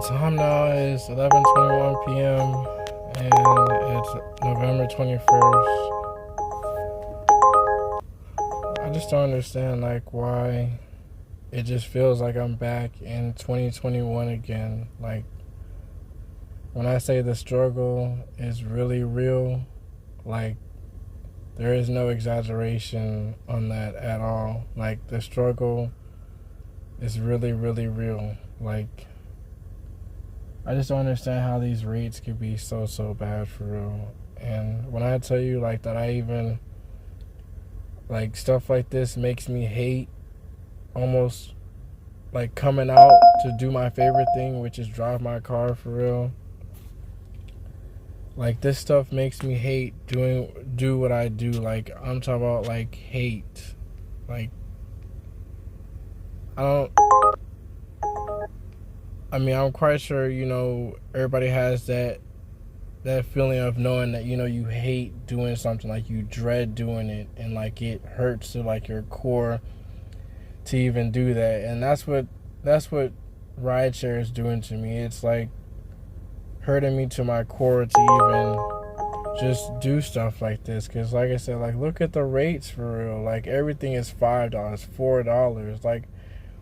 time now is 11:21 p.m. and it's November 21st. I just don't understand like why it just feels like I'm back in 2021 again. Like when I say the struggle is really real, like there is no exaggeration on that at all. Like the struggle is really, really real. Like I just don't understand how these rates could be so bad for real. And when I tell you like that, I even like stuff like this makes me hate almost like coming out to do my favorite thing, which is drive my car for real. Like this stuff makes me hate do what I do. Like I'm talking about like hate. Like I'm quite sure, everybody has that feeling of knowing that, you hate doing something, like you dread doing it, and like it hurts to like your core to even do that. And that's what rideshare is doing to me. It's like hurting me to my core to even just do stuff like this. Because like I said, like look at the rates for real. Like everything is $5, $4. Like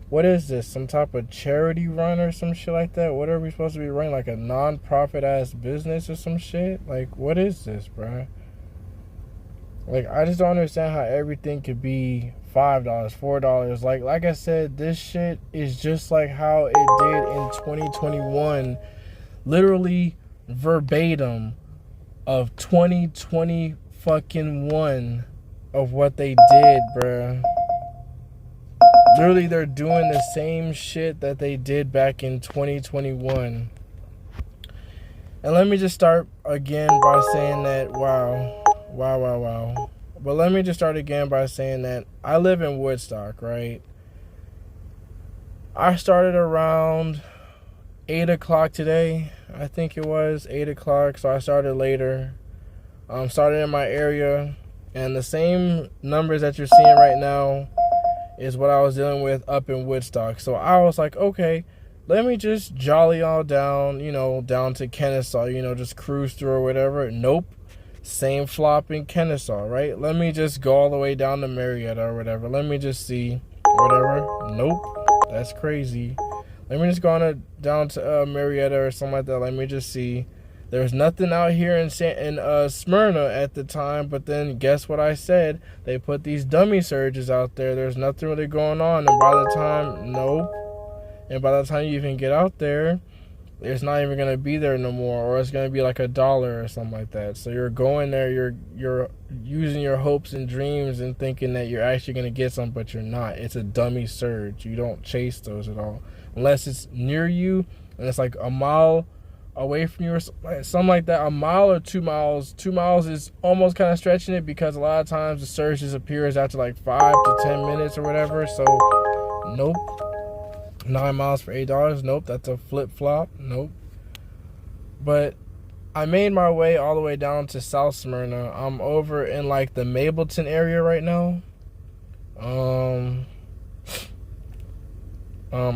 what is this? Some type of charity run or some shit like that? What are we supposed to be running? Like a non-profit ass business or some shit? Like what is this, bruh? Like I just don't understand how everything could be $5, $4. Like I said, this shit is just like how it did in 2021. Literally verbatim of 2020 fucking one of what they did, bruh. Literally, they're doing the same shit that they did back in 2021. And let me just start again by saying that, wow. But let me just start again by saying that I live in Woodstock, right? I started around 8 o'clock today. I think it was 8 o'clock, so I started later. Started in my area, and the same numbers that you're seeing right now is what I was dealing with up in Woodstock. So I was like, okay, let me just jolly all down, down to Kennesaw, just cruise through or whatever. Nope. Same flop in Kennesaw, right? Let me just go all the way down to Marietta or whatever. Let me just see, whatever. Nope. That's crazy. Let me just go on down to Marietta or something like that. Let me just see. There's nothing out here in Smyrna at the time, but then guess what I said? They put these dummy surges out there. There's nothing really going on, and by the time, nope. And by the time you even get out there, it's not even gonna be there no more, or it's gonna be like $1 or something like that. So you're going there, you're using your hopes and dreams and thinking that you're actually gonna get some, but you're not. It's a dummy surge. You don't chase those at all, unless it's near you and it's like a mile away from you or something like that. A mile or 2 miles. 2 miles is almost kind of stretching it, because a lot of times the surge disappears after like 5 to 10 minutes or whatever. So nope. 9 miles for $8. Nope, that's a flip-flop. Nope. But I made my way all the way down to South Smyrna. I'm over in like the Mableton area right now.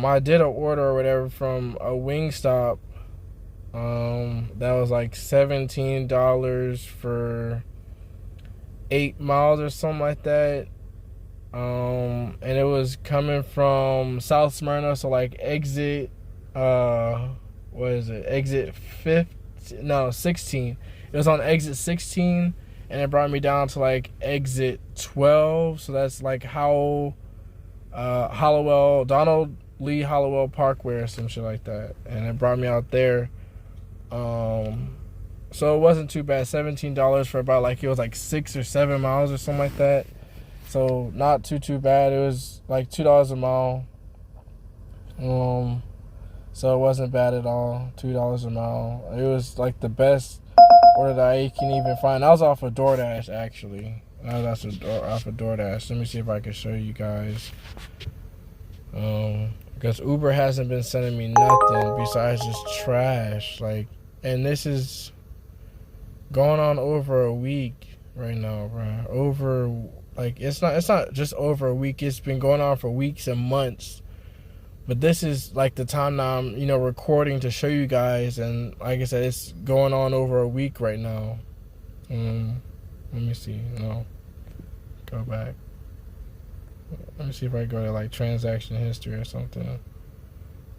I did an order or whatever from a Wingstop. That was like $17 for 8 miles or something like that. And it was coming from South Smyrna, so like exit, exit 16. It was on exit 16, and it brought me down to like exit 12. So that's like Donald Lee Hollowell Parkway or some shit like that. And it brought me out there. So it wasn't too bad. $17 for about like, it was like 6 or 7 miles or something like that. So not too bad. It was like $2 a mile. So it wasn't bad at all. $2 a mile. It was like the best order that I can even find. I was off of DoorDash actually. I was off of DoorDash. Let me see if I can show you guys. Because Uber hasn't been sending me nothing besides just trash. Like, and this is going on over a week right now, bro. Like it's not just over a week. It's been going on for weeks and months But this is like the time now I'm, recording to show you guys. And like I said, it's going on over a week right now. Let me see. No. Go back. Let me see if I go to like transaction history or something.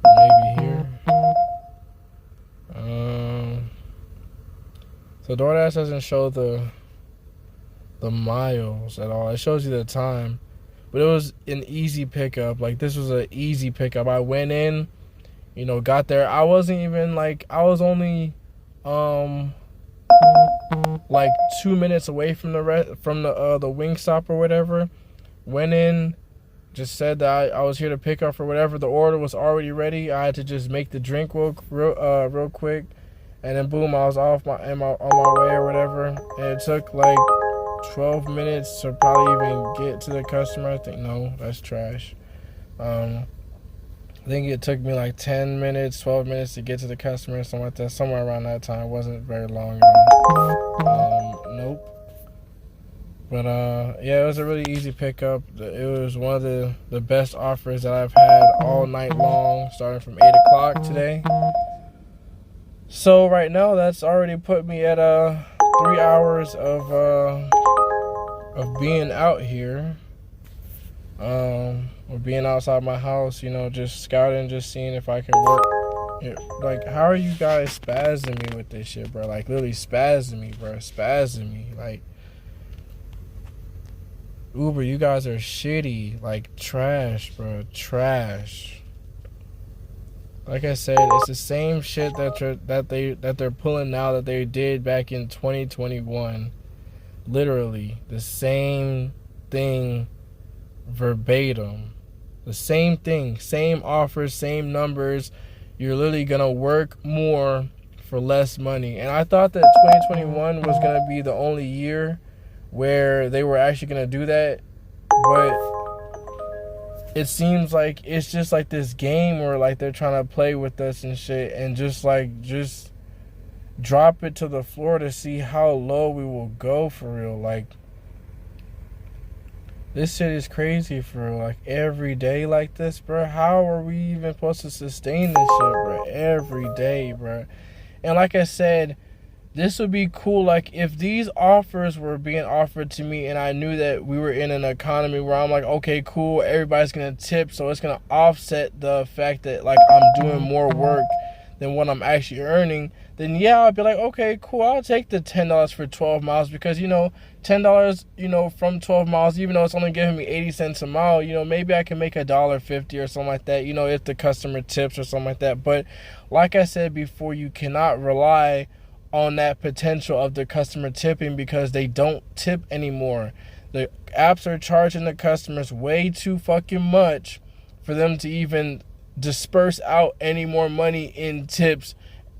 Maybe here. So DoorDash doesn't show the miles at all. It shows you the time. But it was an easy pickup. Like, this was an easy pickup. I went in, got there. I wasn't even like, I was only like 2 minutes away from the Wingstop or whatever. Went in, just said that I was here to pick up or whatever. The order was already ready. I had to just make the drink real quick, and then boom, I was on my way or whatever. And it took like 12 minutes to probably even get to the customer. I think no, that's trash. I think it took me like 10 minutes, 12 minutes to get to the customer, something like that. Somewhere around that time. It wasn't very long at all. Nope. But yeah, it was a really easy pickup. It was one of the best offers that I've had all night long, starting from 8 o'clock today. So right now, that's already put me at 3 hours of being out here. Or being outside my house, just scouting, just seeing if I can work. Like, how are you guys spazzing me with this shit, bro? Like, literally spazzing me, bro. Spazzing me. Like, Uber, you guys are shitty. Like, trash, bro. Trash. Like I said, it's the same shit that they're pulling now that they did back in 2021. Literally, the same thing, verbatim. The same thing, same offers, same numbers. You're literally gonna work more for less money. And I thought that 2021 was gonna be the only year where they were actually gonna do that, but it seems like it's just like this game where like they're trying to play with us and shit, and just drop it to the floor to see how low we will go for real. Like, this shit is crazy for real. Like, every day like this, bro. How are we even supposed to sustain this shit, bro? Every day, bro. And like I said, this would be cool, like, if these offers were being offered to me and I knew that we were in an economy where I'm like, okay, cool, everybody's gonna tip, so it's gonna offset the fact that, like, I'm doing more work than what I'm actually earning, then yeah, I'd be like, okay, cool, I'll take the $10 for 12 miles because, $10, from 12 miles, even though it's only giving me 80 cents a mile, maybe I can make $1.50 or something like that, if the customer tips or something like that. But like I said before, you cannot rely on that potential of the customer tipping because they don't tip anymore. The apps are charging the customers way too fucking much for them to even disperse out any more money in tips,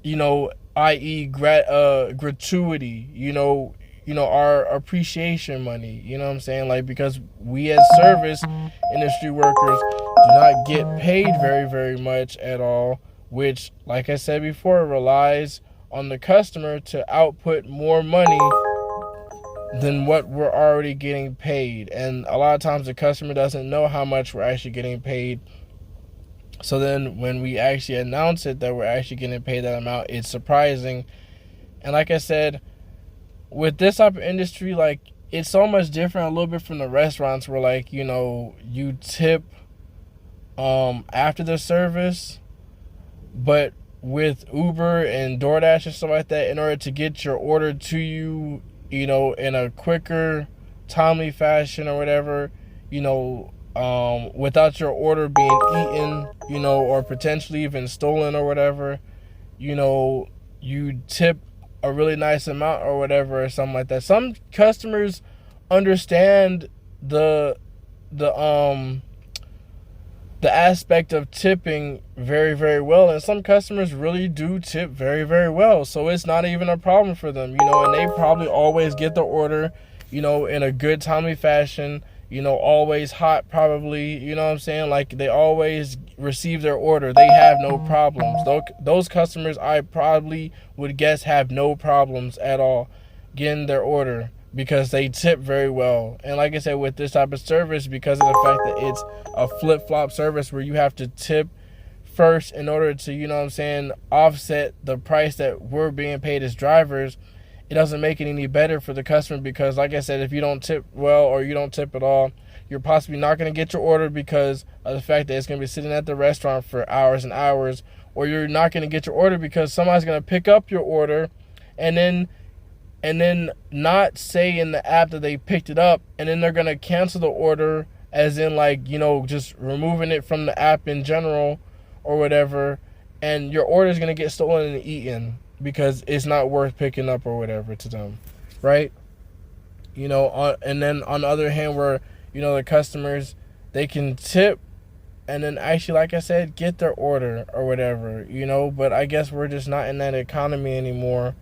i.e. gratuity, our appreciation money, you know what I'm saying? Like, because we as service industry workers do not get paid very, very much at all, which, like I said before, relies on the customer to output more money than what we're already getting paid. And a lot of times the customer doesn't know how much we're actually getting paid. So then when we actually announce it that we're actually getting paid that amount, it's surprising. And like I said, with this type of industry, like, it's so much different a little bit from the restaurants where, like, you tip after the service, but with Uber and DoorDash and stuff like that, in order to get your order to you, in a quicker, timely fashion or whatever, without your order being eaten, or potentially even stolen or whatever, you tip a really nice amount or whatever or something like that. Some customers understand the aspect of tipping very, very well, and some customers really do tip very, very well, so it's not even a problem for them, and they probably always get the order, in a good, timely fashion, always hot probably, you know what I'm saying? Like, they always receive their order. They have no problems. Those customers, I probably would guess, have no problems at all getting their order because they tip very well. And like I said, with this type of service, because of the fact that it's a flip-flop service where you have to tip first in order to, you know what I'm saying, offset the price that we're being paid as drivers, it doesn't make it any better for the customer because, like I said, if you don't tip well or you don't tip at all, you're possibly not going to get your order because of the fact that it's going to be sitting at the restaurant for hours and hours, or you're not going to get your order because somebody's going to pick up your order and then not say in the app that they picked it up, and then they're going to cancel the order, as in, like, you know, just removing it from the app in general or whatever, and your order is going to get stolen and eaten because it's not worth picking up or whatever to them, right? You know, and then on the other hand, where, you know, the customers, they can tip and then actually, like I said, get their order or whatever, you know, but I guess we're just not in that economy anymore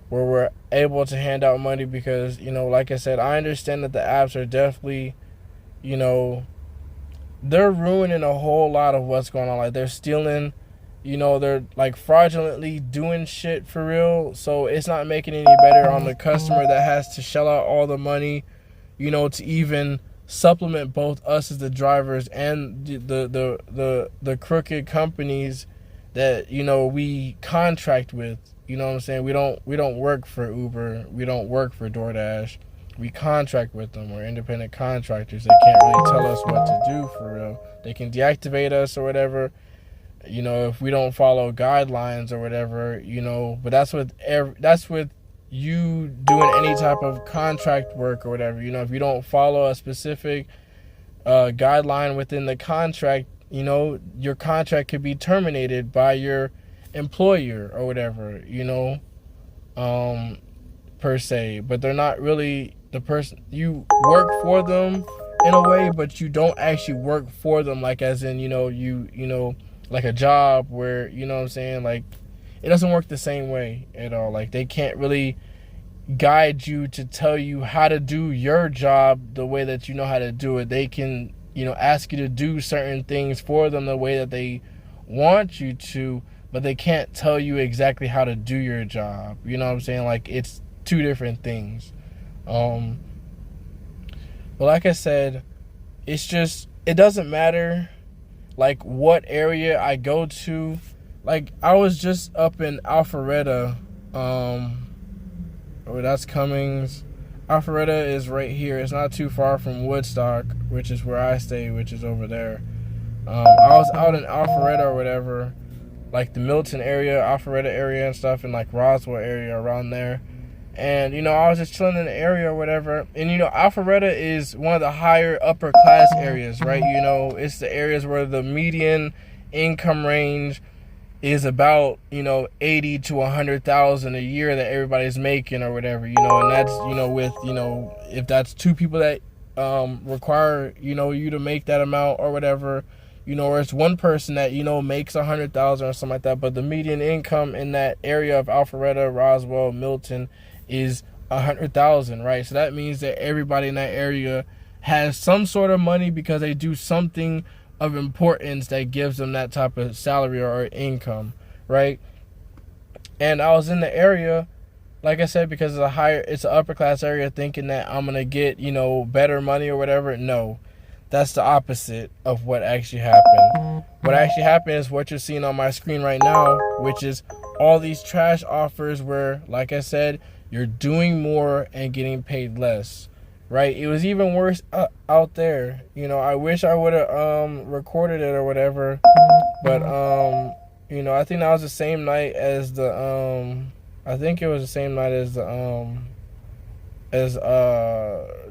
where we're able to hand out money because, you know, like I said, I understand that the apps are definitely, you know, they're ruining a whole lot of what's going on. Like, they're stealing, you know, they're like fraudulently doing shit for real. So it's not making it any better on the customer that has to shell out all the money, you know, to even supplement both us as the drivers and the crooked companies that, you know, we contract with. You know what I'm saying? We don't work for Uber. We don't work for DoorDash. We contract with them. We're independent contractors. They can't really tell us what to do for real. They can deactivate us or whatever, you know, if we don't follow guidelines or whatever, you know. But that's with you doing any type of contract work or whatever. You know, if you don't follow a specific guideline within the contract, you know, your contract could be terminated by your employer or whatever, you know, per se. But they're not really the person. You work for them in a way, but you don't actually work for them, like as in, you know, like a job where, you know what I'm saying, like, it doesn't work the same way at all. Like, they can't really guide you to tell you how to do your job the way that you know how to do it. They can, you know, ask you to do certain things for them the way that they want you to, but they can't tell you exactly how to do your job. You know what I'm saying? Like, it's two different things. But like I said, it's just, it doesn't matter, like, what area I go to. Like, I was just up in Alpharetta. That's Cummings. Alpharetta is right here. It's not too far from Woodstock, which is where I stay, which is over there. I was out in Alpharetta or whatever, like the Milton area, Alpharetta area and stuff, and like Roswell area around there. And, you know, I was just chilling in the area or whatever. And, you know, Alpharetta is one of the higher upper class areas, right? You know, it's the areas where the median income range is about, you know, 80 to 100,000 a year that everybody's making or whatever, you know. And that's, you know, with, you know, if that's two people that require, you know, you to make that amount or whatever, you know, or it's one person that, you know, makes 100,000 or something like that. But the median income in that area of Alpharetta, Roswell, Milton is 100,000, right? So that means that everybody in that area has some sort of money because they do something of importance that gives them that type of salary or income, right? And I was in the area, like I said, because it's an upper class area, thinking that I'm gonna get, you know, better money or whatever. No, that's the opposite of what actually happened. What actually happened is what you're seeing on my screen right now, which is all these trash offers where, like I said, you're doing more and getting paid less, right? It was even worse out there. You know, I wish I would have recorded it or whatever, but you know, I think that was the same night as the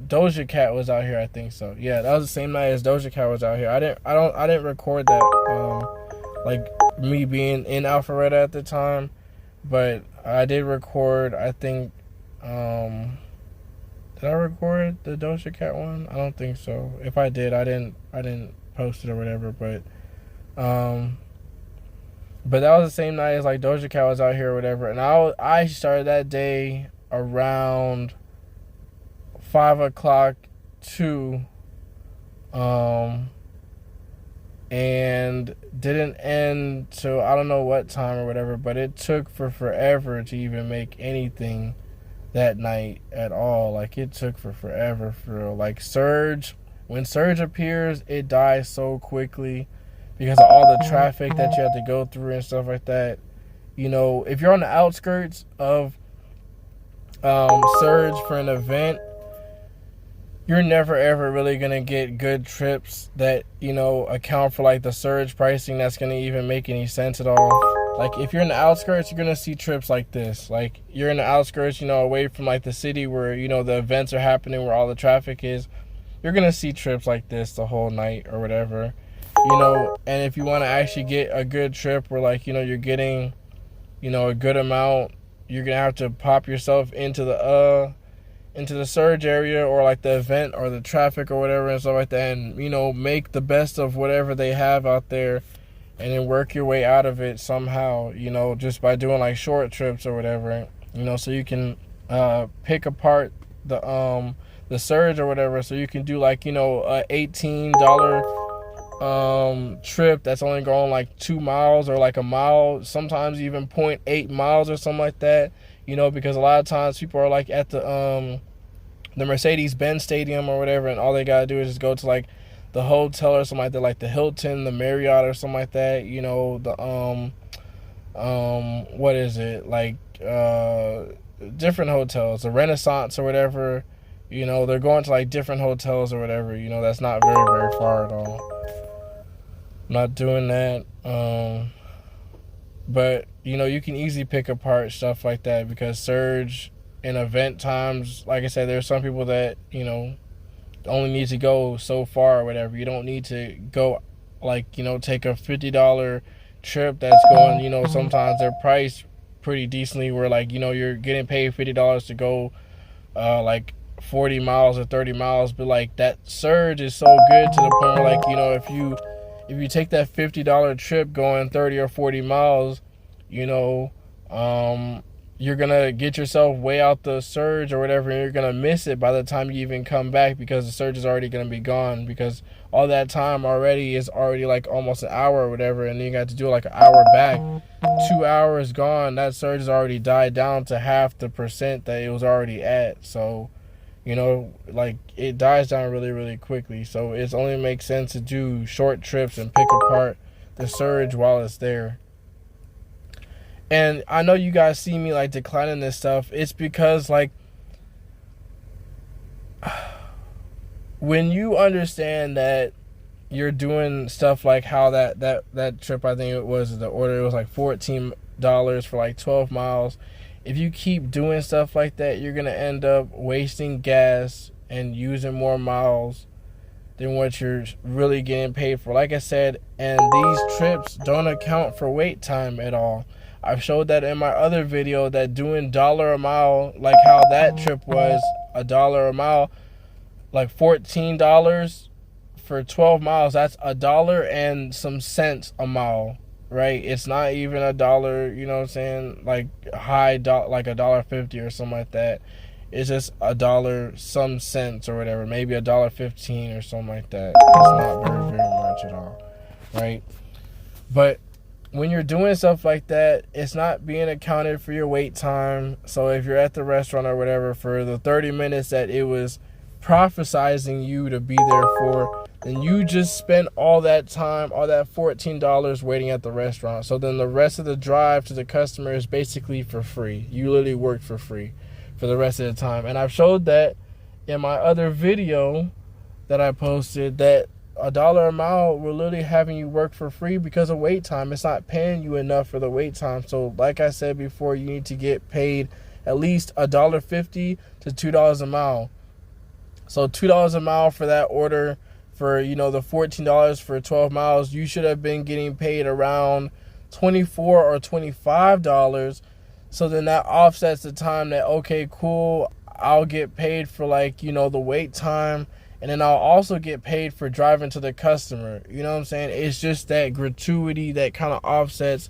Doja Cat was out here. I think so. Yeah, that was the same night as Doja Cat was out here. I didn't record that, like me being in Alpharetta at the time, but I did record. I think, did I record the Doja Cat one? I don't think so. If I did, I didn't post it or whatever. But that was the same night as like Doja Cat was out here or whatever. And I started that day around 5 o'clock too, and didn't end till I don't know what time or whatever. But it took forever to even make anything that night at all. Like, it took forever for real. Like, Surge, when Surge appears, it dies so quickly because of all the traffic that you have to go through and stuff like that. You know, if you're on the outskirts of Surge for an event, you're never ever really gonna get good trips that, you know, account for like the surge pricing that's gonna even make any sense at all. Like if you're in the outskirts, you're gonna see trips like this. Like you're in the outskirts, you know, away from like the city where, you know, the events are happening, where all the traffic is. You're gonna see trips like this the whole night or whatever, you know. And if you want to actually get a good trip where, like, you know, you're getting, you know, a good amount, you're gonna have to pop yourself into the surge area, or like the event or the traffic or whatever and stuff like that, and, you know, make the best of whatever they have out there, and then work your way out of it somehow, you know, just by doing like short trips or whatever, you know, so you can pick apart the surge or whatever, so you can do like, you know, a $18 trip that's only going like 2 miles or like a mile, sometimes even 0.8 miles or something like that, you know, because a lot of times people are like at the Mercedes-Benz Stadium or whatever, and all they gotta do is just go to like the hotel or something like that, like the Hilton, the Marriott or something like that, you know, the what is it, like different hotels, the Renaissance or whatever, you know, they're going to like different hotels or whatever, you know, that's not very, very far at all. I'm not doing that. But, you know, you can easily pick apart stuff like that, because surge in event times, like I said, there's some people that, you know, only need to go so far or whatever. You don't need to go, like, you know, take a $50 trip that's going, you know, sometimes they're priced pretty decently, where, like, you know, you're getting paid $50 to go like 40 miles or 30 miles, but like that surge is so good to the point where, like, you know, if you take that $50 trip going 30 or 40 miles, you know, you're gonna get yourself way out the surge or whatever, and you're gonna miss it by the time you even come back, because the surge is already gonna be gone, because all that time already is already like almost an hour or whatever, and then you got to do like an hour back. 2 hours gone, that surge has already died down to half the percent that it was already at. So, you know, like, it dies down really, really quickly. So it only makes sense to do short trips and pick apart the surge while it's there. And I know you guys see me like declining this stuff. It's because, like, when you understand that you're doing stuff like how that trip, I think it was the order, it was like $14 for like 12 miles. If you keep doing stuff like that, you're going to end up wasting gas and using more miles than what you're really getting paid for. Like I said, and these trips don't account for wait time at all. I've showed that in my other video, that doing $1 a mile, like how that trip was $1 a mile, like $14 for 12 miles, that's $1 and some cents a mile, right? It's not even $1, you know what I'm saying, like high like $1.50 or something like that. It's just $1 some cents or whatever, maybe $1.15 or something like that. It's not very, very much at all, right? But when you're doing stuff like that, it's not being accounted for your wait time. So if you're at the restaurant or whatever for the 30 minutes that it was prophesizing you to be there for, then you just spent all that time, all that $14 waiting at the restaurant. So then the rest of the drive to the customer is basically for free. You literally worked for free for the rest of the time. And I've showed that in my other video that I posted, that $1 a mile, we're literally having you work for free because of wait time. It's not paying you enough for the wait time. So like I said before, you need to get paid at least $1.50 to $2 a mile. So $2 a mile for that order, for, you know, the $14 for 12 miles, you should have been getting paid around $24 or $25. So then that offsets the time that, okay, cool, I'll get paid for, like, you know, the wait time, and then I'll also get paid for driving to the customer. You know what I'm saying? It's just that gratuity that kind of offsets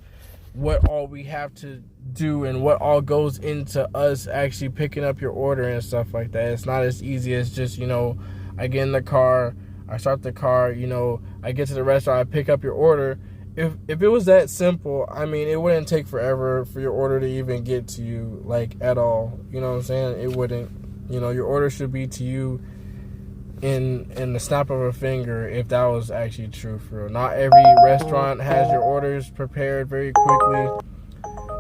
what all we have to do and what all goes into us actually picking up your order and stuff like that. It's not as easy as just, you know, I get in the car, I start the car, you know, I get to the restaurant, I pick up your order. If it was that simple, I mean, it wouldn't take forever for your order to even get to you, like, at all. You know what I'm saying? It wouldn't. You know, your order should be to you in the snap of a finger if that was actually true for real. Not every restaurant has your orders prepared very quickly.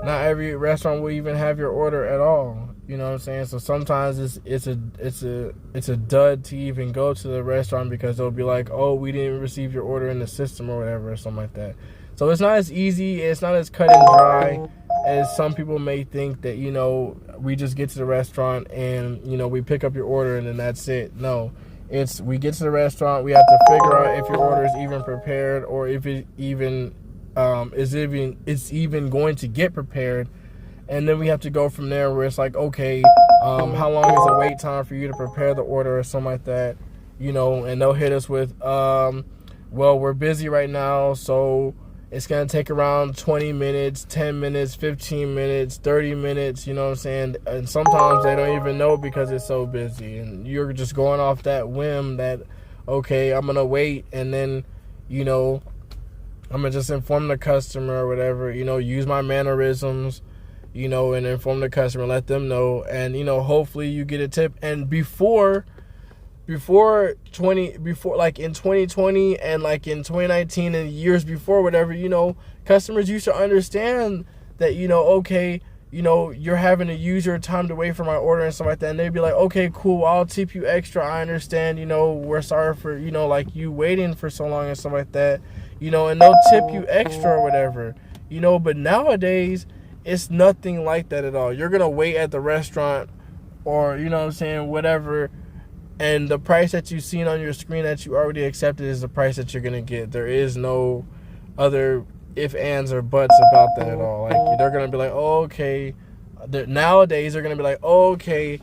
Not every restaurant will even have your order at all. You know what I'm saying? So sometimes it's a dud to even go to the restaurant because they'll be like, oh, we didn't receive your order in the system or whatever or something like that. So it's not as easy, it's not as cut and dry as some people may think that, you know, we just get to the restaurant and, you know, we pick up your order and then that's it. No. It's we get to the restaurant, we have to figure out if your order is even prepared or if it even it's even going to get prepared, and then we have to go from there where it's like, okay, how long is the wait time for you to prepare the order or something like that, you know, and they'll hit us with, well, we're busy right now, so it's going to take around 20 minutes, 10 minutes, 15 minutes, 30 minutes, you know what I'm saying? And sometimes they don't even know because it's so busy. And you're just going off that whim that, okay, I'm going to wait. And then, you know, I'm going to just inform the customer or whatever, you know, use my mannerisms, you know, and inform the customer, let them know. And, you know, hopefully you get a tip. And before like in 2020 and like in 2019 and years before, whatever, you know, customers used to understand that, you know, okay, you know, you're having to use your time to wait for my order and stuff like that, and they'd be like, okay, cool, I'll tip you extra, I understand, you know, we're sorry for, you know, like you waiting for so long and stuff like that, you know, and they'll tip you extra or whatever, you know. But nowadays it's nothing like that at all. You're gonna wait at the restaurant or, you know what I'm saying, whatever, and the price that you've seen on your screen that you already accepted is the price that you're going to get. There is no other if, ands, or buts about that at all. Like, they're going to be like, oh, okay. Nowadays, they're going to be like, oh, okay,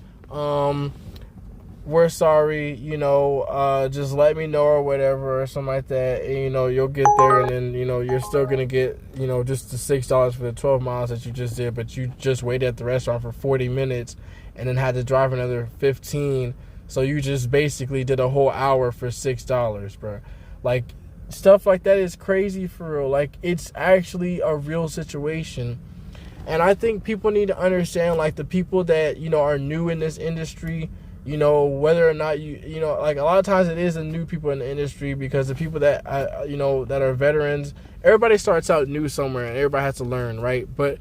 we're sorry, you know, just let me know or whatever or something like that. And, you know, you'll get there and then, you know, you're still going to get, you know, just the $6 for the 12 miles that you just did. But you just waited at the restaurant for 40 minutes and then had to drive another 15. So you just basically did a whole hour for $6, bro. Like, stuff like that is crazy for real. Like, it's actually a real situation. And I think people need to understand, like, the people that, you know, are new in this industry, you know, whether or not you know, like, a lot of times it is the new people in the industry, because the people that, you know, that are veterans, everybody starts out new somewhere and everybody has to learn, right? But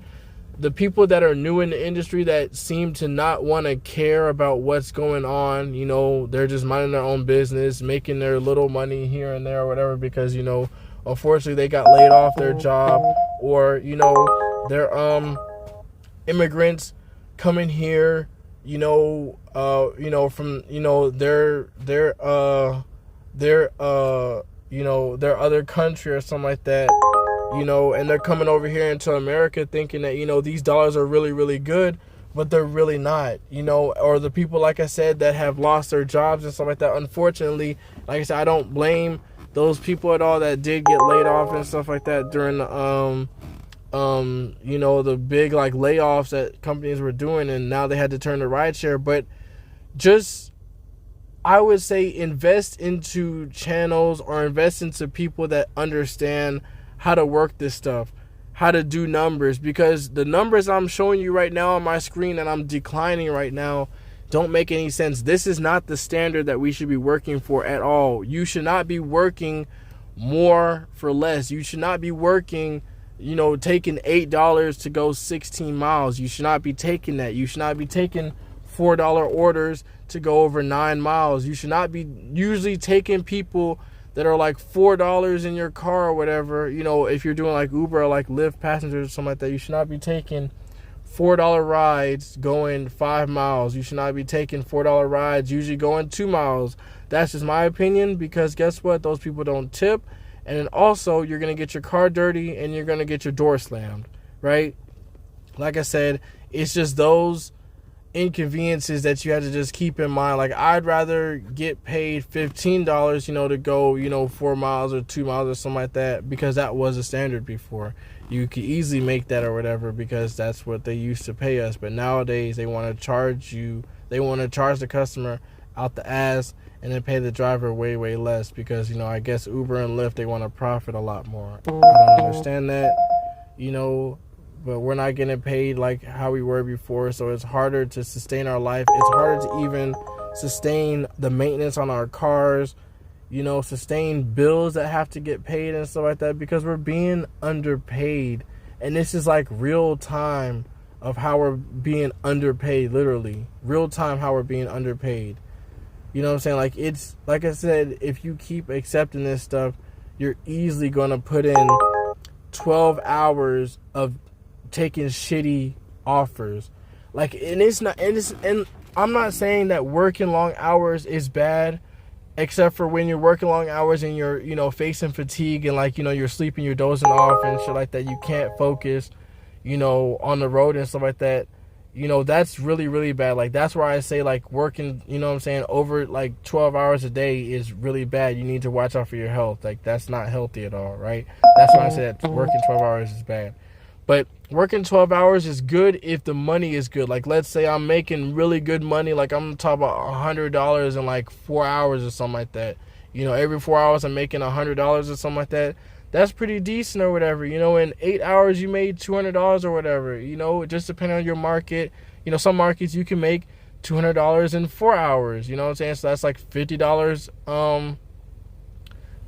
the people that are new in the industry that seem to not want to care about what's going on, you know, they're just minding their own business, making their little money here and there or whatever, because, you know, unfortunately they got laid off their job, or, you know, they're immigrants coming here, you know, from, you know, their you know, their other country or something like that, you know, and they're coming over here into America thinking that, you know, these dollars are really, really good, but they're really not, you know. Or the people, like I said, that have lost their jobs and stuff like that. Unfortunately, like I said, I don't blame those people at all that did get laid off and stuff like that during the, you know, the big, like, layoffs that companies were doing, and now they had to turn to rideshare. But just, I would say, invest into channels or invest into people that understand how to work this stuff, how to do numbers, because the numbers I'm showing you right now on my screen and I'm declining right now don't make any sense. This is not the standard that we should be working for at all. You should not be working more for less. You should not be working, you know, taking $8 to go 16 miles. You should not be taking that. You should not be taking $4 orders to go over 9 miles. You should not be usually taking people that are like $4 in your car or whatever. You know, if you're doing like Uber or like Lyft passengers or something like that, you should not be taking $4 rides going 5 miles. You should not be taking $4 rides usually going 2 miles. That's just my opinion, because guess what? Those people don't tip. And then also, you're going to get your car dirty and you're going to get your door slammed, right? Like I said, it's just those inconveniences that you have to just keep in mind. Like, I'd rather get paid $15, you know, to go, you know, 4 miles or 2 miles or something like that, because that was a standard before. You could easily make that or whatever, because that's what they used to pay us. But nowadays they want to charge you, they want to charge the customer out the ass and then pay the driver way, way less, because, you know, I guess Uber and Lyft, they want to profit a lot more. I don't understand that, you know, but we're not getting paid like how we were before, so it's harder to sustain our life. It's harder to even sustain the maintenance on our cars, you know, sustain bills that have to get paid and stuff like that, because we're being underpaid. And this is like real time of how we're being underpaid, literally. Real time how we're being underpaid. You know what I'm saying? Like, it's, like I said, if you keep accepting this stuff, you're easily going to put in 12 hours of taking shitty offers. Like, and I'm not saying that working long hours is bad, except for when you're working long hours and you're, you know, facing fatigue and, like, you know, you're sleeping, you're dozing off and shit like that. You can't focus, you know, on the road and stuff like that. You know, that's really, really bad. Like, that's where I say, like, working, you know what I'm saying, over, like, 12 hours a day is really bad. You need to watch out for your health. Like, that's not healthy at all, right? That's why I say that working 12 hours is bad. But working 12 hours is good if the money is good. Like, let's say I'm making really good money. Like, I'm talking about $100 in, like, 4 hours or something like that. You know, every 4 hours I'm making $100 or something like that. That's pretty decent or whatever. You know, in 8 hours you made $200 or whatever. You know, just depending on your market. You know, some markets you can make $200 in 4 hours. You know what I'm saying? So that's like $50,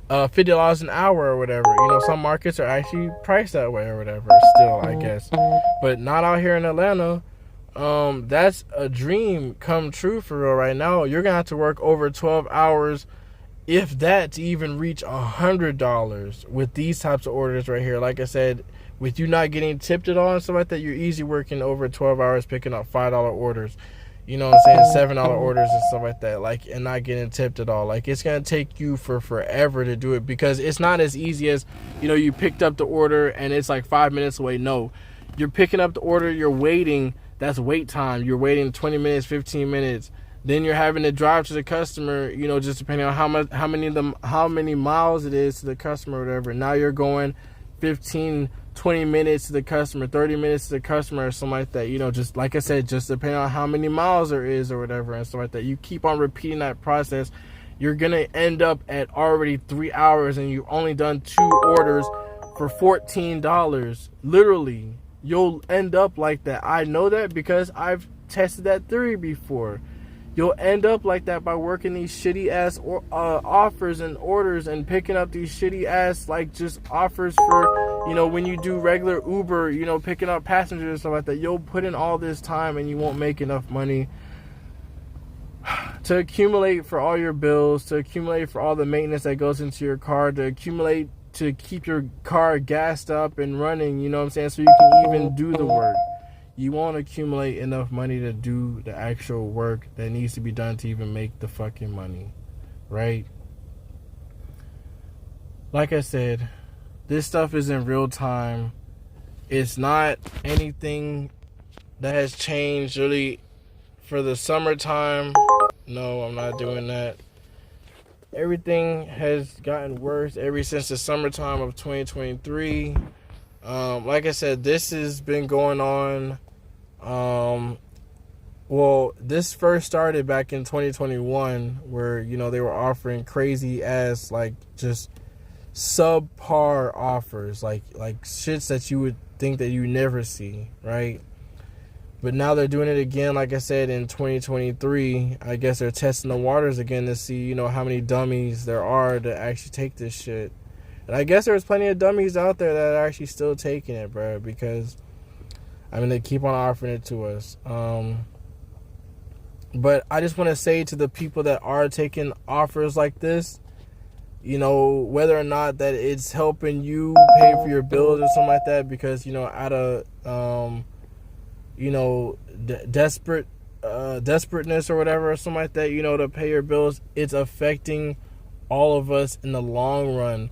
$50 an hour or whatever. You know, some markets are actually priced that way or whatever. Still, I guess, but not out here in Atlanta. That's a dream come true for real right now. You're gonna have to work over 12 hours, if that, to even reach $100 with these types of orders right here. Like I said, with you not getting tipped at all and stuff like that, you're easy working over 12 hours picking up $5 orders. You know what I'm saying? $7 orders and stuff like that. Like, and not getting tipped at all. Like, it's going to take you for forever to do it, because it's not as easy as, you know, you picked up the order and it's like 5 minutes away. No, you're picking up the order, you're waiting. That's wait time. You're waiting 20 minutes, 15 minutes. Then you're having to drive to the customer, you know, just depending on how many miles it is to the customer or whatever. Now you're going 15, 20 minutes to the customer, 30 minutes to the customer or something like that. You know, just like I said, just depending on how many miles there is or whatever and stuff like that. You keep on repeating that process. You're going to end up at already 3 hours and you've only done 2 orders for $14. Literally, you'll end up like that. I know that because I've tested that theory before. You'll end up like that by working these shitty ass offers and orders and picking up these shitty ass, like, just offers for, you know, when you do regular Uber, you know, picking up passengers and stuff like that. You'll put in all this time and you won't make enough money to accumulate for all your bills, to accumulate for all the maintenance that goes into your car, to accumulate to keep your car gassed up and running, you know what I'm saying, so you can even do the work. You won't accumulate enough money to do the actual work that needs to be done to even make the fucking money, right? Like I said, this stuff is in real time. It's not anything that has changed really for the summertime. No, I'm not doing that. Everything has gotten worse ever since the summertime of 2023. Like I said, this has been going on. Well, this first started back in 2021, where, you know, they were offering crazy ass, like, just subpar offers, like shits that you would think that you never see, right? But now they're doing it again, like I said, in 2023. I guess they're testing the waters again to see, you know, how many dummies there are to actually take this shit. And I guess there's plenty of dummies out there that are actually still taking it, bro, because, I mean, they keep on offering it to us. But I just want to say to the people that are taking offers like this, you know, whether or not that it's helping you pay for your bills or something like that, because, you know, out of, you know, desperateness or whatever or something like that, you know, to pay your bills, it's affecting all of us in the long run.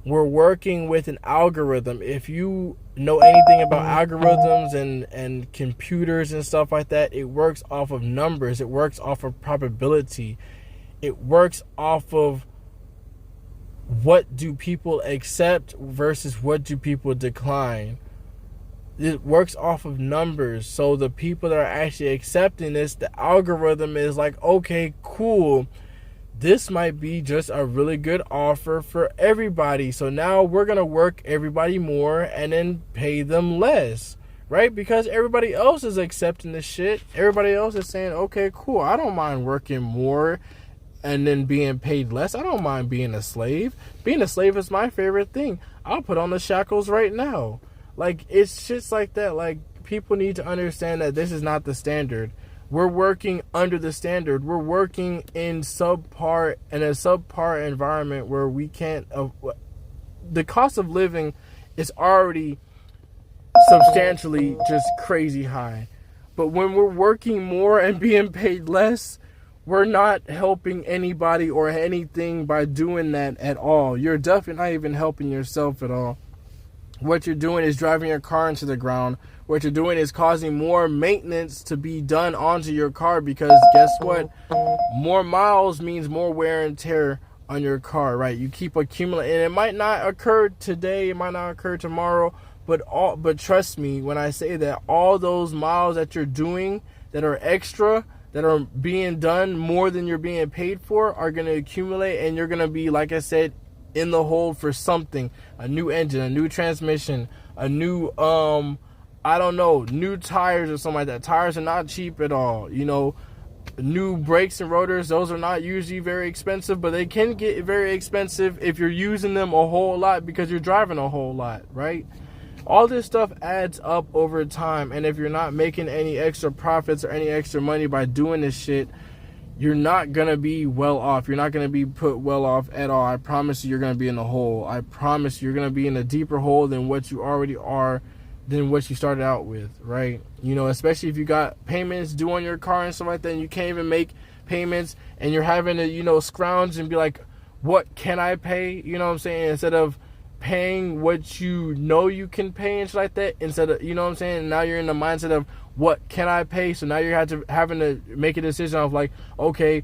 We're working with an algorithm. If you know anything about algorithms and computers and stuff like that, it works off of numbers. It works off of probability. It works off of what do people accept versus what do people decline. It works off of numbers. So the people that are actually accepting this, the algorithm is like, okay, cool. This might be just a really good offer for everybody. So now we're going to work everybody more and then pay them less, right? Because everybody else is accepting this shit. Everybody else is saying, okay, cool, I don't mind working more and then being paid less. I don't mind being a slave. Being a slave is my favorite thing. I'll put on the shackles right now. Like, it's just like that. Like, people need to understand that this is not the standard. We're working under the standard. We're working in a subpar environment where we can't. The cost of living is already substantially just crazy high. But when we're working more and being paid less, we're not helping anybody or anything by doing that at all. You're definitely not even helping yourself at all. What you're doing is driving your car into the ground. What you're doing is causing more maintenance to be done onto your car, because guess what? More miles means more wear and tear on your car, right? You keep accumulating, and it might not occur today, it might not occur tomorrow, but trust me when I say that all those miles that you're doing that are extra, that are being done more than you're being paid for, are going to accumulate, and you're going to be, like I said, in the hole for something. A new engine, a new transmission, a new I don't know, new tires or something like that. Tires are not cheap at all. You know, new brakes and rotors, those are not usually very expensive, but they can get very expensive if you're using them a whole lot because you're driving a whole lot, right? All this stuff adds up over time, and if you're not making any extra profits or any extra money by doing this shit, you're not going to be well off. You're not going to be put well off at all. I promise you're going to be in a hole. I promise you're going to be in a deeper hole than what you already are, than what you started out with, right? You know, especially if you got payments due on your car and stuff like that, and you can't even make payments, and you're having to, you know, scrounge and be like, what can I pay? You know what I'm saying? Instead of paying what you know you can pay and shit like that, instead of, you know what I'm saying? Now you're in the mindset of, what can I pay? So now you're having to make a decision of like, okay,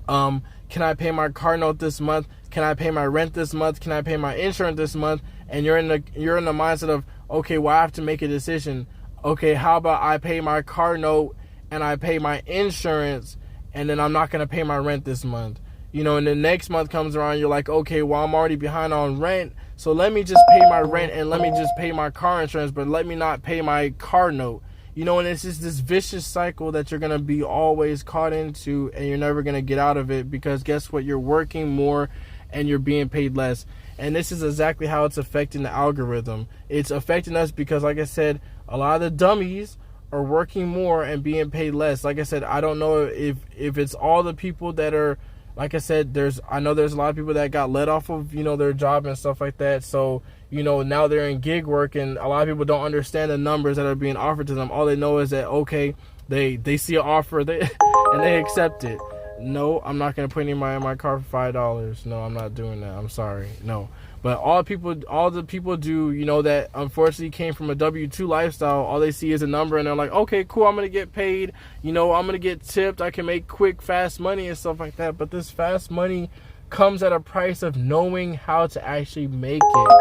can I pay my car note this month? Can I pay my rent this month? Can I pay my insurance this month? And you're in the mindset of, okay, well, I have to make a decision. Okay, how about I pay my car note and I pay my insurance, and then I'm not going to pay my rent this month. You know, and the next month comes around, you're like, okay, well, I'm already behind on rent, so let me just pay my rent and let me just pay my car insurance, but let me not pay my car note. You know, and it's just this vicious cycle that you're going to be always caught into, and you're never going to get out of it, because guess what? You're working more and you're being paid less. And this is exactly how it's affecting the algorithm. It's affecting us because, like I said, a lot of the dummies are working more and being paid less. Like I said, I don't know if it's all the people that are, like I said, I know there's a lot of people that got let off of, you know, their job and stuff like that. So, you know, now they're in gig work, and a lot of people don't understand the numbers that are being offered to them. All they know is that, okay, they see an offer and they accept it. No, I'm not going to put any money in my car for $5. No, I'm not doing that. I'm sorry. No. But all the people do, you know, that unfortunately came from a W-2 lifestyle, all they see is a number, and they're like, okay, cool, I'm going to get paid. You know, I'm going to get tipped. I can make quick, fast money and stuff like that. But this fast money comes at a price of knowing how to actually make it.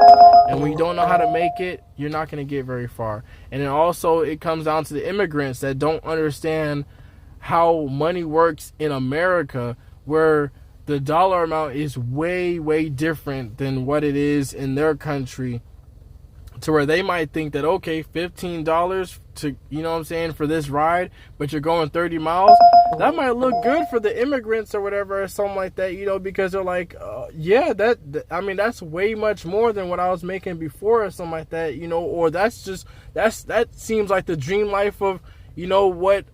And when you don't know how to make it, you're not going to get very far. And then also it comes down to the immigrants that don't understand how money works in America, where the dollar amount is way, way different than what it is in their country, to where they might think that, okay, $15 to, you know what I'm saying, for this ride, but you're going 30 miles, that might look good for the immigrants or whatever, or something like that, you know, because they're like, yeah, I mean, that's way much more than what I was making before, or something like that, you know, or that seems like the dream life of, you know, what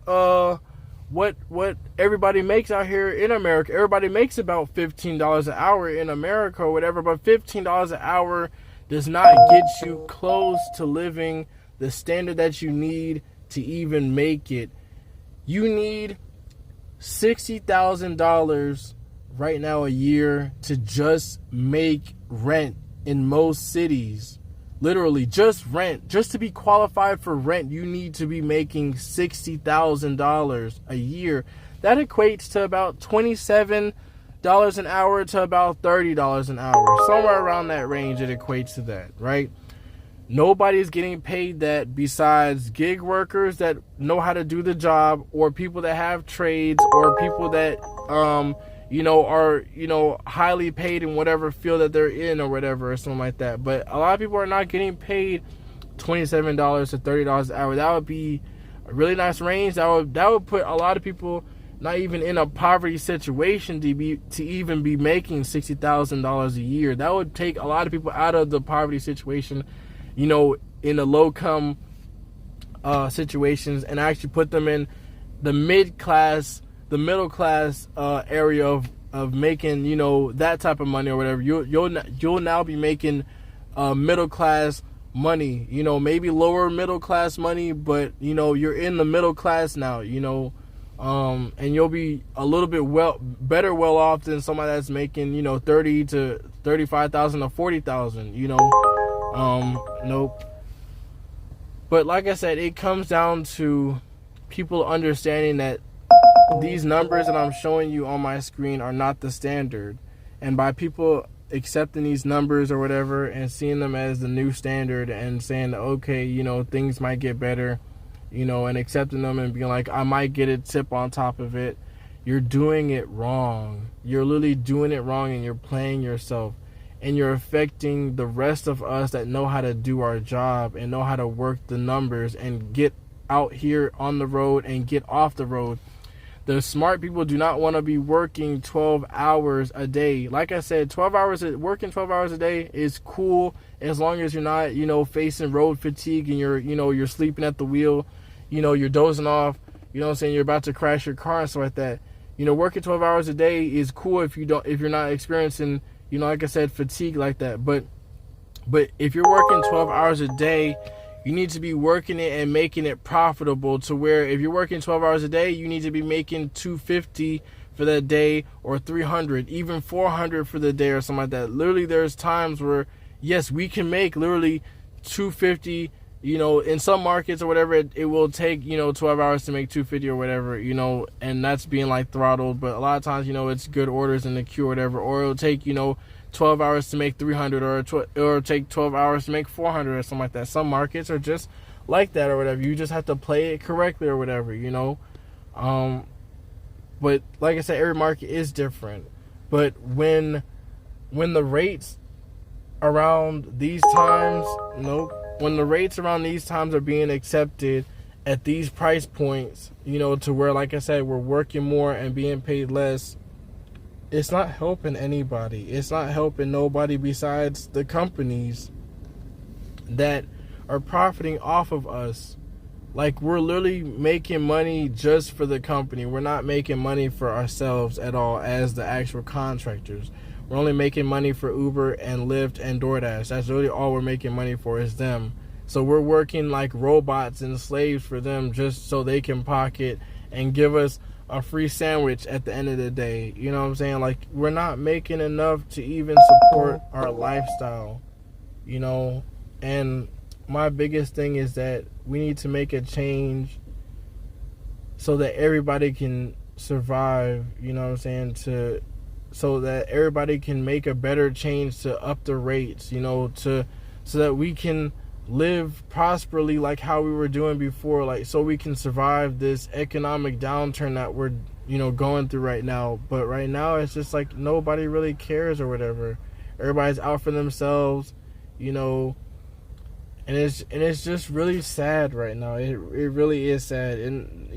everybody makes out here in America. Everybody makes about $15 an hour in America or whatever, but $15 an hour does not get you close to living the standard that you need to even make it. You need $60,000 right now a year to just make rent in most cities. Literally, just rent. Just to be qualified for rent, you need to be making $60,000 a year. That equates to about $27 an hour to about $30 an hour. Somewhere around that range, it equates to that, right? Nobody's getting paid that besides gig workers that know how to do the job, or people that have trades, or people that, you know, are, you know, highly paid in whatever field that they're in or whatever, or something like that. But a lot of people are not getting paid $27 to $30 an hour. That would be a really nice range. That would put a lot of people not even in a poverty situation to even be making $60,000 a year. That would take a lot of people out of the poverty situation, in the low-income situations, and actually put them in the middle class area of making, that type of money or whatever. You'll now be making middle class money, maybe lower middle class money, but you're in the middle class now, and you'll be a little bit better off than somebody that's making, $30,000 to $35,000 to $40,000, nope. But like I said, it comes down to people understanding that these numbers that I'm showing you on my screen are not the standard. And by people accepting these numbers or whatever and seeing them as the new standard and saying, okay, things might get better, and accepting them and being like, I might get a tip on top of it, you're doing it wrong. You're literally doing it wrong, and you're playing yourself. And you're affecting the rest of us that know how to do our job and know how to work the numbers and get out here on the road and get off the road. The smart people do not want to be working 12 hours a day. Like I said, working 12 hours a day is cool as long as you're not, facing road fatigue and you're sleeping at the wheel, you're dozing off, you're about to crash your car and stuff like that. Working 12 hours a day is cool if you're not experiencing, like I said, fatigue like that. But if you're working 12 hours a day, you need to be working it and making it profitable to where if you're working 12 hours a day, you need to be making $250 for that day, or $300, even $400 for the day or something like that. Literally, there's times where, yes, we can make literally $250, in some markets or whatever, it will take, 12 hours to make $250 or whatever, and that's being like throttled. But a lot of times, it's good orders in the queue or whatever, or it'll take, 12 hours to make $300 or take 12 hours to make $400 or something like that. Some markets are just like that or whatever. You just have to play it correctly or whatever, But like I said, every market is different. But when the rates around these times, when the rates around these times are being accepted at these price points, to where, like I said, we're working more and being paid less, it's not helping anybody. It's not helping nobody besides the companies that are profiting off of us. Like, we're literally making money just for the company. We're not making money for ourselves at all as the actual contractors. We're only making money for Uber and Lyft and DoorDash. That's really all we're making money for, is them. So we're working like robots and slaves for them just so they can pocket and give us a free sandwich at the end of the day. You know what I'm saying? Like, we're not making enough to even support our lifestyle, And my biggest thing is that we need to make a change so that everybody can survive, so that everybody can make a better change to up the rates, so that we can live prosperly like how we were doing before, like, so we can survive this economic downturn that we're, going through right now. But right now, it's just like nobody really cares or whatever. Everybody's out for themselves, and it's just really sad right now. It really is sad. And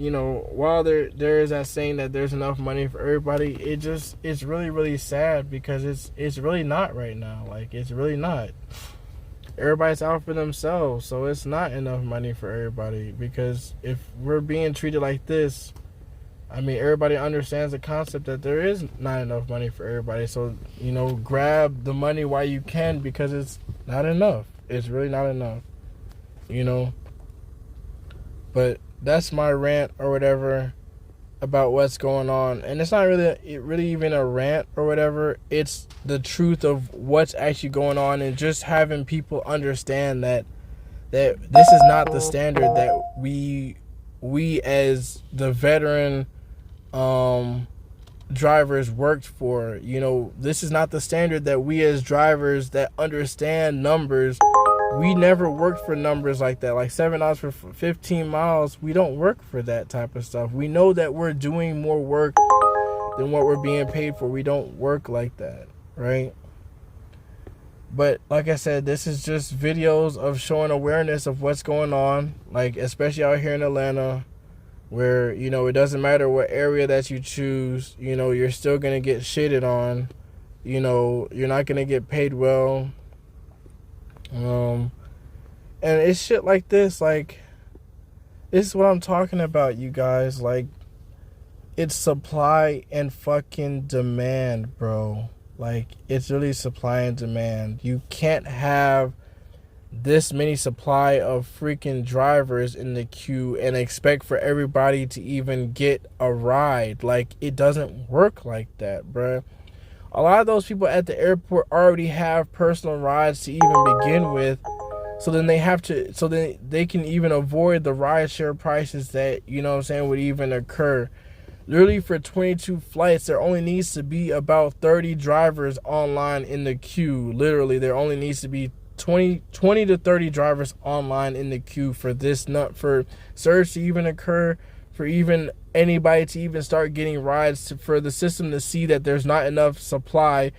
while there is that saying that there's enough money for everybody, it's really, really sad because it's really not right now. Like, it's really not. Everybody's out for themselves, so it's not enough money for everybody. Because if we're being treated like this, everybody understands the concept that there is not enough money for everybody. So, grab the money while you can, because it's not enough. It's really not enough, But that's my rant or whatever about what's going on. And it's not really even a rant or whatever. It's the truth of what's actually going on, and just having people understand that this is not the standard that we as the veteran drivers worked for. This is not the standard that we as drivers that understand numbers, we never worked for numbers like that. Like $7 for 15 miles, we don't work for that type of stuff. We know that we're doing more work than what we're being paid for. We don't work like that, right? But like I said, this is just videos of showing awareness of what's going on, like especially out here in Atlanta, where, you know, it doesn't matter what area that you choose, you know, you're still going to get shitted on. You know, you're not going to get paid well. And it's shit like this. Like, this is what I'm talking about, you guys. Like, it's supply and fucking demand, bro. Like, it's really supply and demand. You can't have this many supply of freaking drivers in the queue and expect for everybody to even get a ride. Like, it doesn't work like that, bruh. A lot of those people at the airport already have personal rides to even begin with, so then they can even avoid the rideshare prices that, you know what I'm saying, would even occur. Literally, for 22 flights, there only needs to be about 30 drivers online in the queue. Literally, there only needs to be 20 to 30 drivers online in the queue for this for surge to even occur, for even anybody to even start getting rides, for the system to see that there's not enough supply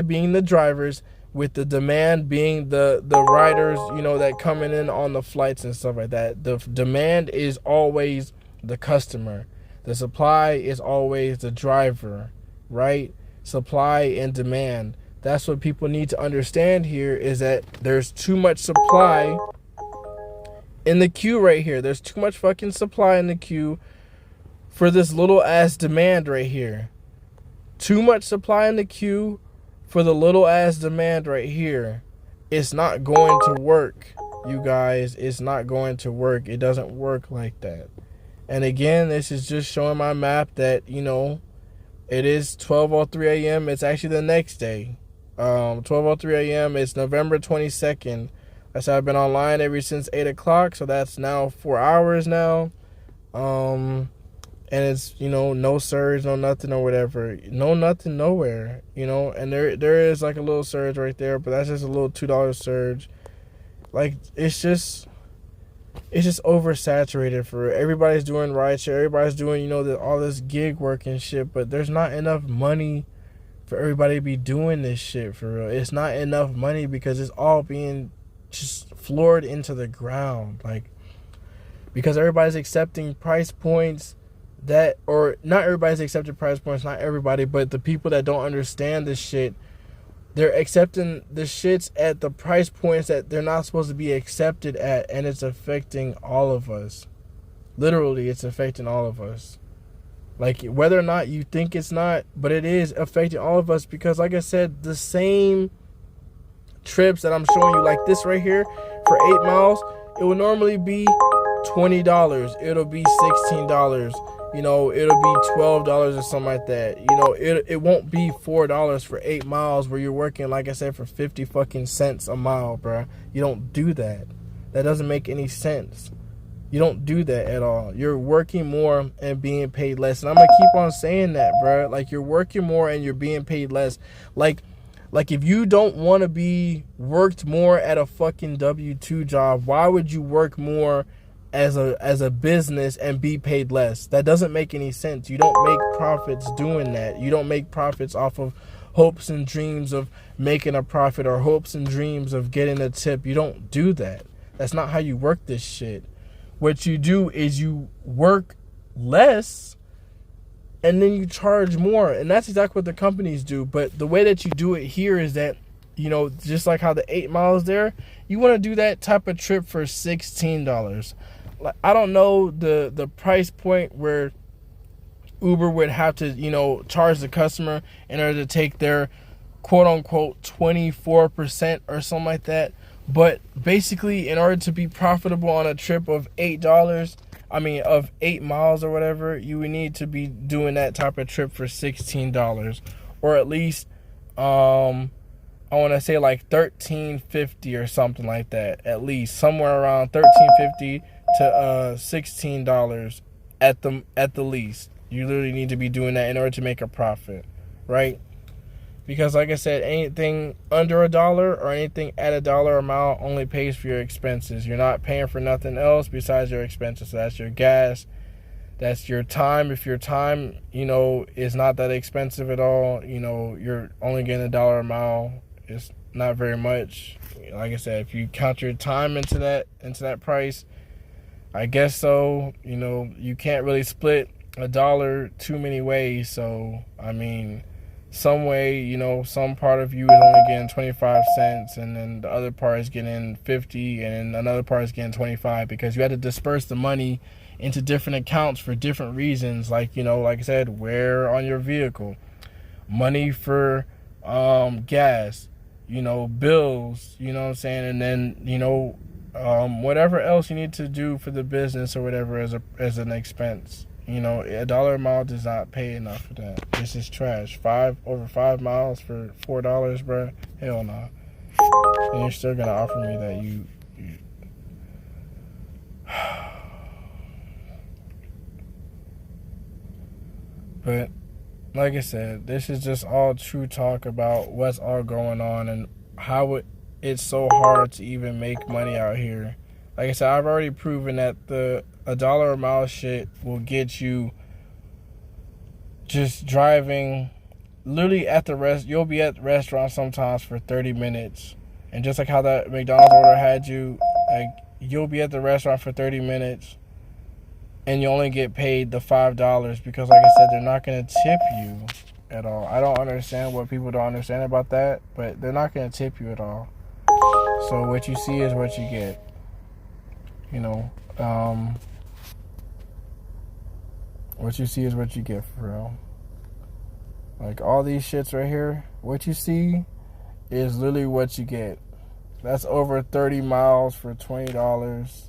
being the drivers, with the demand being the riders, you know, that coming in on the flights and stuff like that. The demand is always the customer. The supply is always the driver, right? Supply and demand. That's what people need to understand here, is that there's too much supply in the queue right here. There's too much fucking supply in the queue for this little ass demand right here. Too much supply in the queue for the little ass demand right here. It's not going to work, you guys. It's not going to work. It doesn't work like that. And again, this is just showing my map that, you know, it is 12:03 a.m. It's actually the next day. 12:03 a.m. It's November 22nd. I said I've been online ever since 8 o'clock, so that's now 4 hours now. And it's, you know, no surge, no nothing or whatever. No nothing nowhere, you know. And there is like a little surge right there, but that's just a little $2 surge. Like, it's just oversaturated for everybody's doing rideshare, everybody's doing, you know, all this gig work and shit, but there's not enough money for everybody to be doing this shit for real. It's not enough money because it's all being just floored into the ground, like, because everybody's accepting price points that, or not everybody's accepting price points, not everybody, but the people that don't understand this shit, they're accepting the shits at the price points that they're not supposed to be accepted at, and it's affecting all of us. Literally, it's affecting all of us. Like, whether or not you think it's not, but it is affecting all of us, because like I said, the same trips that I'm showing you, like this right here, for 8 miles, it would normally be $20. It'll be $16. You know, it'll be $12 or something like that. You know, it won't be $4 for 8 miles where you're working, like I said, for 50 fucking cents a mile, bro. You don't do that. That doesn't make any sense. You don't do that at all. You're working more and being paid less. And I'm going to keep on saying that, bro. Like, you're working more and you're being paid less. Like if you don't want to be worked more at a fucking W-2 job, why would you work more as a business and be paid less? That doesn't make any sense. You don't make profits doing that. You don't make profits off of hopes and dreams of making a profit, or hopes and dreams of getting a tip. You don't do that. That's not how you work this shit. What you do is you work less and then you charge more, and that's exactly what the companies do. But the way that you do it here is that, you know, just like how the 8 miles there, you want to do that type of trip for $16. Like, I don't know the price point where Uber would have to, you know, charge the customer in order to take their quote unquote 24% or something like that. But basically, in order to be profitable on a trip of of 8 miles or whatever, you would need to be doing that type of trip for $16, or at least I want to say like $13.50 or something like that. At least somewhere around $13.50 to $16 at the least. You literally need to be doing that in order to make a profit, right? Because like I said, anything under $1 or anything at $1 a mile only pays for your expenses. You're not paying for nothing else besides your expenses. So that's your gas, that's your time. If your time, you know, is not that expensive at all, you know, you're only getting $1 a mile. It's not very much. Like I said, if you count your time into that price, I guess so. You know, you can't really split $1 too many ways. So I mean, some way, you know, some part of you is only getting 25 cents, and then the other part is getting 50, and another part is getting 25, because you had to disperse the money into different accounts for different reasons. Like, you know, like I said, wear on your vehicle, money for gas, you know, bills, you know what I'm saying, and then, you know, whatever else you need to do for the business or whatever as an expense. You know, $1 a mile does not pay enough for that. This is trash. Over 5 miles for $4, bro. Hell no. And you're still gonna offer me that you But like I said, this is just all true talk about what's all going on and how it's so hard to even make money out here. Like I said, I've already proven that the $1 a mile shit will get you just driving literally at the you'll be at the restaurant sometimes for 30 minutes. And just like how that McDonald's order had you, like, you'll be at the restaurant for 30 minutes and you only get paid the $5, because like I said, they're not going to tip you at all. I don't understand what people don't understand about that, but they're not going to tip you at all. So what you see is what you get. You know, what you see is what you get, for real. Like, all these shits right here, what you see is literally what you get. That's over 30 miles for $20.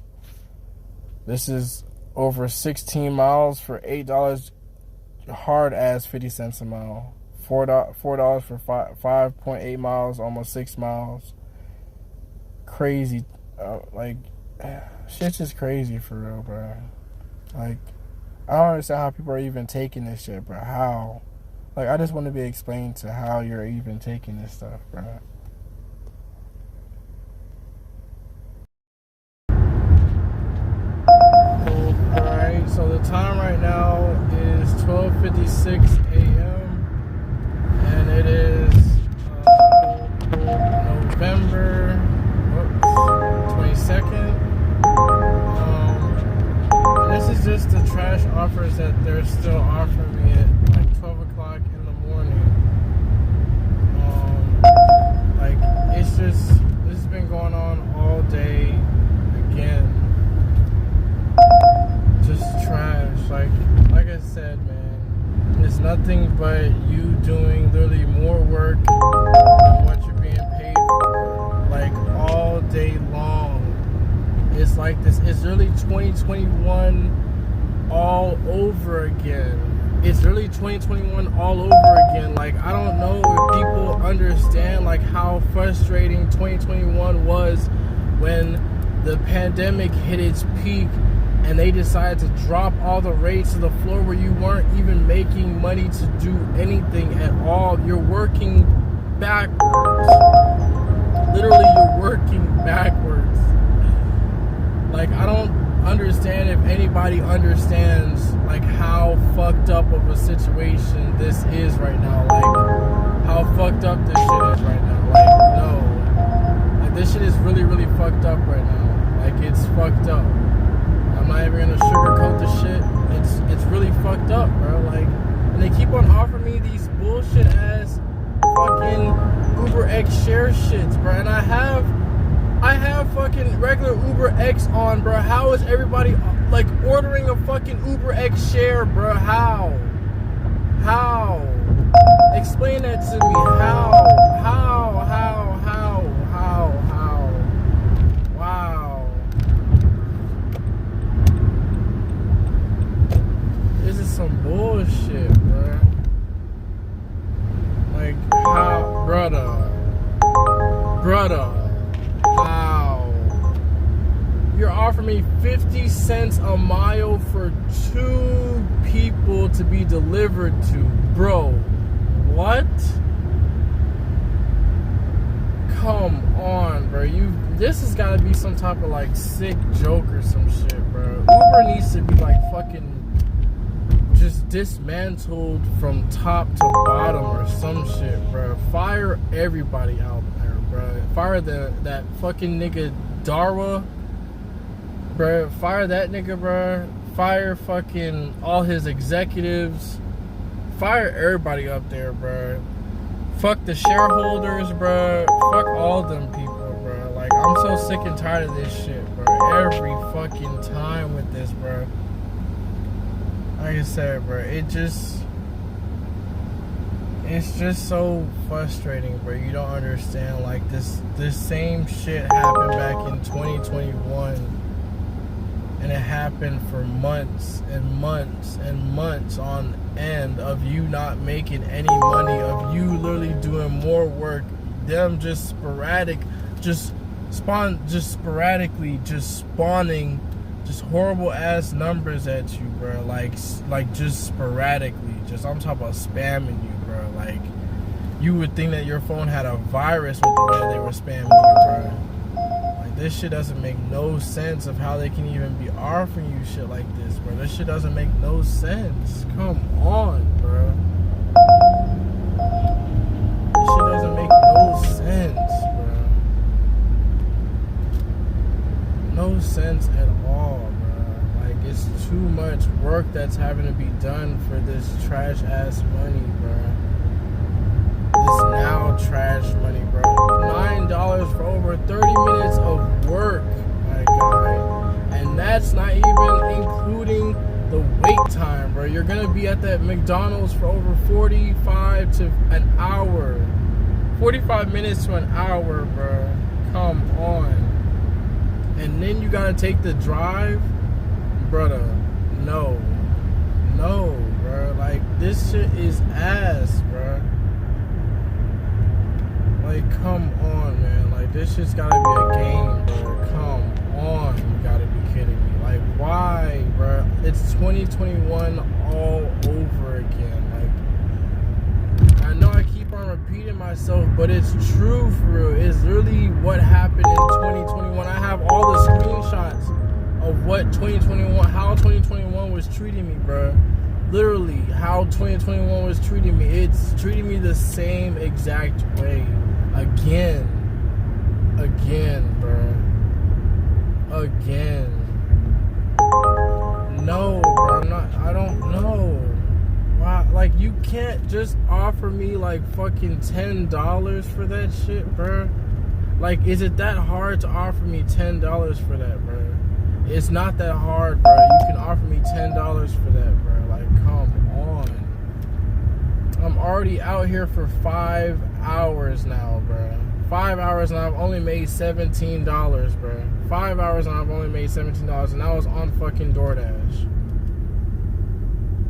This is over 16 miles for $8, hard as 50 cents a mile. $4 for 5.8 miles, almost 6 miles. Crazy. Like, shit's just crazy, for real, bro. Like, I don't understand how people are even taking this shit, bro. How? Like, I just want to be explained to how you're even taking this stuff, bro. Alright, so the time right now is 12:56 a.m. and it is November 22nd. This is just the trash offers that they're still offering me at like 12 o'clock in the morning. Like, it's just, this has been going on all day again. Just trash. Like I said, man, it's nothing but you doing literally more work than what you're being paid for, like, all day long. It's like this. It's really 2021 all over again. It's really 2021 all over again. Like, I don't know if people understand, like, how frustrating 2021 was when the pandemic hit its peak and they decided to drop all the rates to the floor where you weren't even making money to do anything at all. You're working backwards. Literally, you're working backwards. Like, I don't understand if anybody understands, like, how fucked up of a situation this is right now. Like, how fucked up this shit is right now. Like, no. Like, this shit is really, really fucked up right now. Like, it's fucked up. I'm not even gonna sugarcoat the shit. It's really fucked up, bro. Like, and they keep on offering me these bullshit ass fucking Uber X share shits, bro. And I have fucking regular Uber X on, bro. How is everybody, like, ordering a fucking Uber X share, bro? How? Explain that to me. How? Wow. This is some bullshit, bro. Like, how? Brother. How? You're offering me 50 cents a mile for 2 people to be delivered to. Bro, what? Come on, bro. This has got to be some type of, like, sick joke or some shit, bro. Uber needs to be, like, fucking just dismantled from top to bottom or some shit, bro. Fire everybody out there, bro. Fire that fucking nigga Darwa, bro. Fire that nigga, bro. Fire fucking all his executives. Fire everybody up there, bro. Fuck the shareholders, bro. Fuck all them people, bro. Like, I'm so sick and tired of this shit, bro. Every fucking time with this, bro. Like I said, bro, it's just so frustrating, bro. You don't understand. Like, this same shit happened back in 2021. And it happened for months and months and months on end of you not making any money, of you literally doing more work, them just sporadically just spawning just horrible ass numbers at you, bro. Like just sporadically. I'm talking about spamming you, bro. Like, you would think that your phone had a virus with the way they were spamming you, bro. This shit doesn't make no sense of how they can even be offering you shit like this, bro. This shit doesn't make no sense. Come on, bro. This shit doesn't make no sense, bro. No sense at all, bro. Like, it's too much work that's having to be done for this trash ass money, bro. This now trash money, bro. $9 for over 30 minutes of work, my guy. And that's not even including the wait time, bro. You're gonna be at that McDonald's for over 45 to an hour. 45 minutes to an hour, bro. Come on. And then you gotta take the drive, brother. No, bro. Like, this shit is ass, bro. Like, come on, man. Like, this shit's gotta be a game, bro. Come on. You gotta be kidding me. Like, why, bro? It's 2021 all over again. Like, I know I keep on repeating myself, but it's true for real. It's really what happened in 2021. I have all the screenshots of what 2021, how 2021 was treating me, bro. Literally, how 2021 was treating me. It's treating me the same exact way. Again, bro. Again. No, bro. I don't know. Wow, like, you can't just offer me like fucking $10 for that shit, bro. Like, is it that hard to offer me $10 for that, bro? It's not that hard, bro. You can offer me $10 for that, bro. Like, come on. I'm already out here for 5 hours now, bro. 5 hours and I've only made $17, bro. 5 hours and I've only made $17, and I was on fucking DoorDash.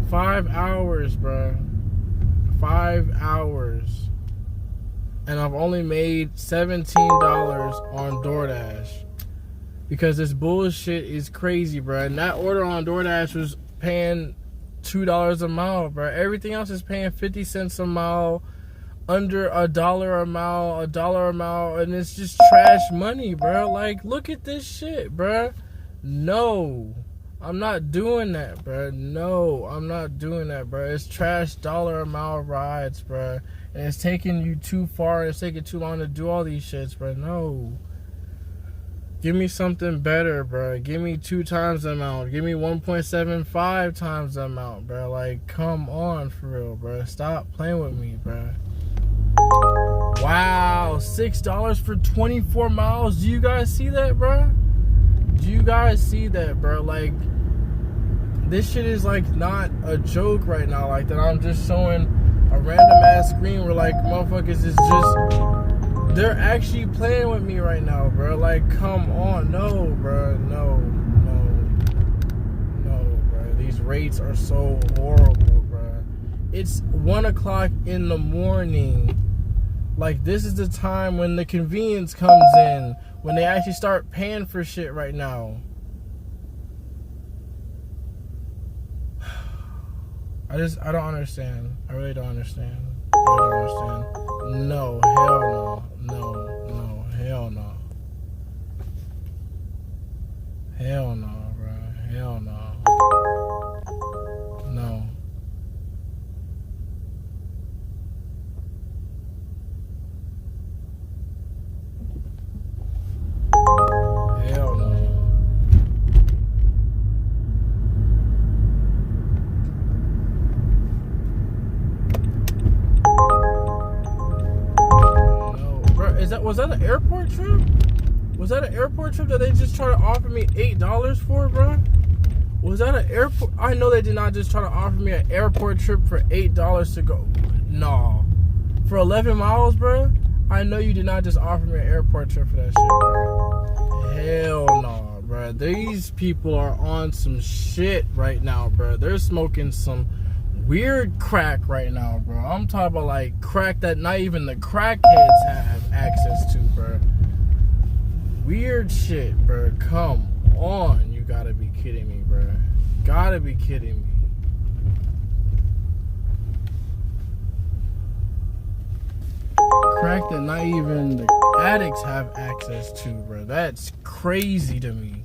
5 hours, bro. 5 hours. And I've only made $17 on DoorDash. Because this bullshit is crazy, bro. And that order on DoorDash was paying $2 a mile, bro. Everything else is paying 50 cents a mile, under $1 a mile, $1 a mile, and it's just trash money, bro. Like, look at this shit, bro. No, I'm not doing that, bro. No, I'm not doing that, bro. It's trash $1 a mile rides, bro. And it's taking you too far. It's taking too long to do all these shits, bro. No. Give me something better, bro. Give me 2 times the amount. Give me 1.75 times the amount, bro. Like, come on, for real, bro. Stop playing with me, bro. Wow, $6 for 24 miles. Do you guys see that, bro? Do you guys see that, bro? Like, this shit is like not a joke right now. Like, that I'm just showing a random ass screen where, like, motherfuckers is just, they're actually playing with me right now, bro. Like, come on. No, bro. No, bro. These rates are so horrible, bro. It's 1 o'clock in the morning. Like, this is the time when the convenience comes in, when they actually start paying for shit right now. I don't understand. I really don't understand. I really don't understand. No, hell no. No, hell no. Hell no, bro. Hell no. No. was that an airport trip? Was that an airport trip that they just tried to offer me $8 for, bro? Was that an airport? I know they did not just try to offer me an airport trip for $8 to go. No. For 11 miles, bro? I know you did not just offer me an airport trip for that shit, bro. Hell no, bro. These people are on some shit right now, bro. They're smoking some weird crack right now, bro. I'm talking about like crack that not even the crackheads have access to, bro. Weird shit, bro. Come on. You gotta be kidding me, bro. Gotta be kidding me. Crack that not even the addicts have access to, bro. That's crazy to me.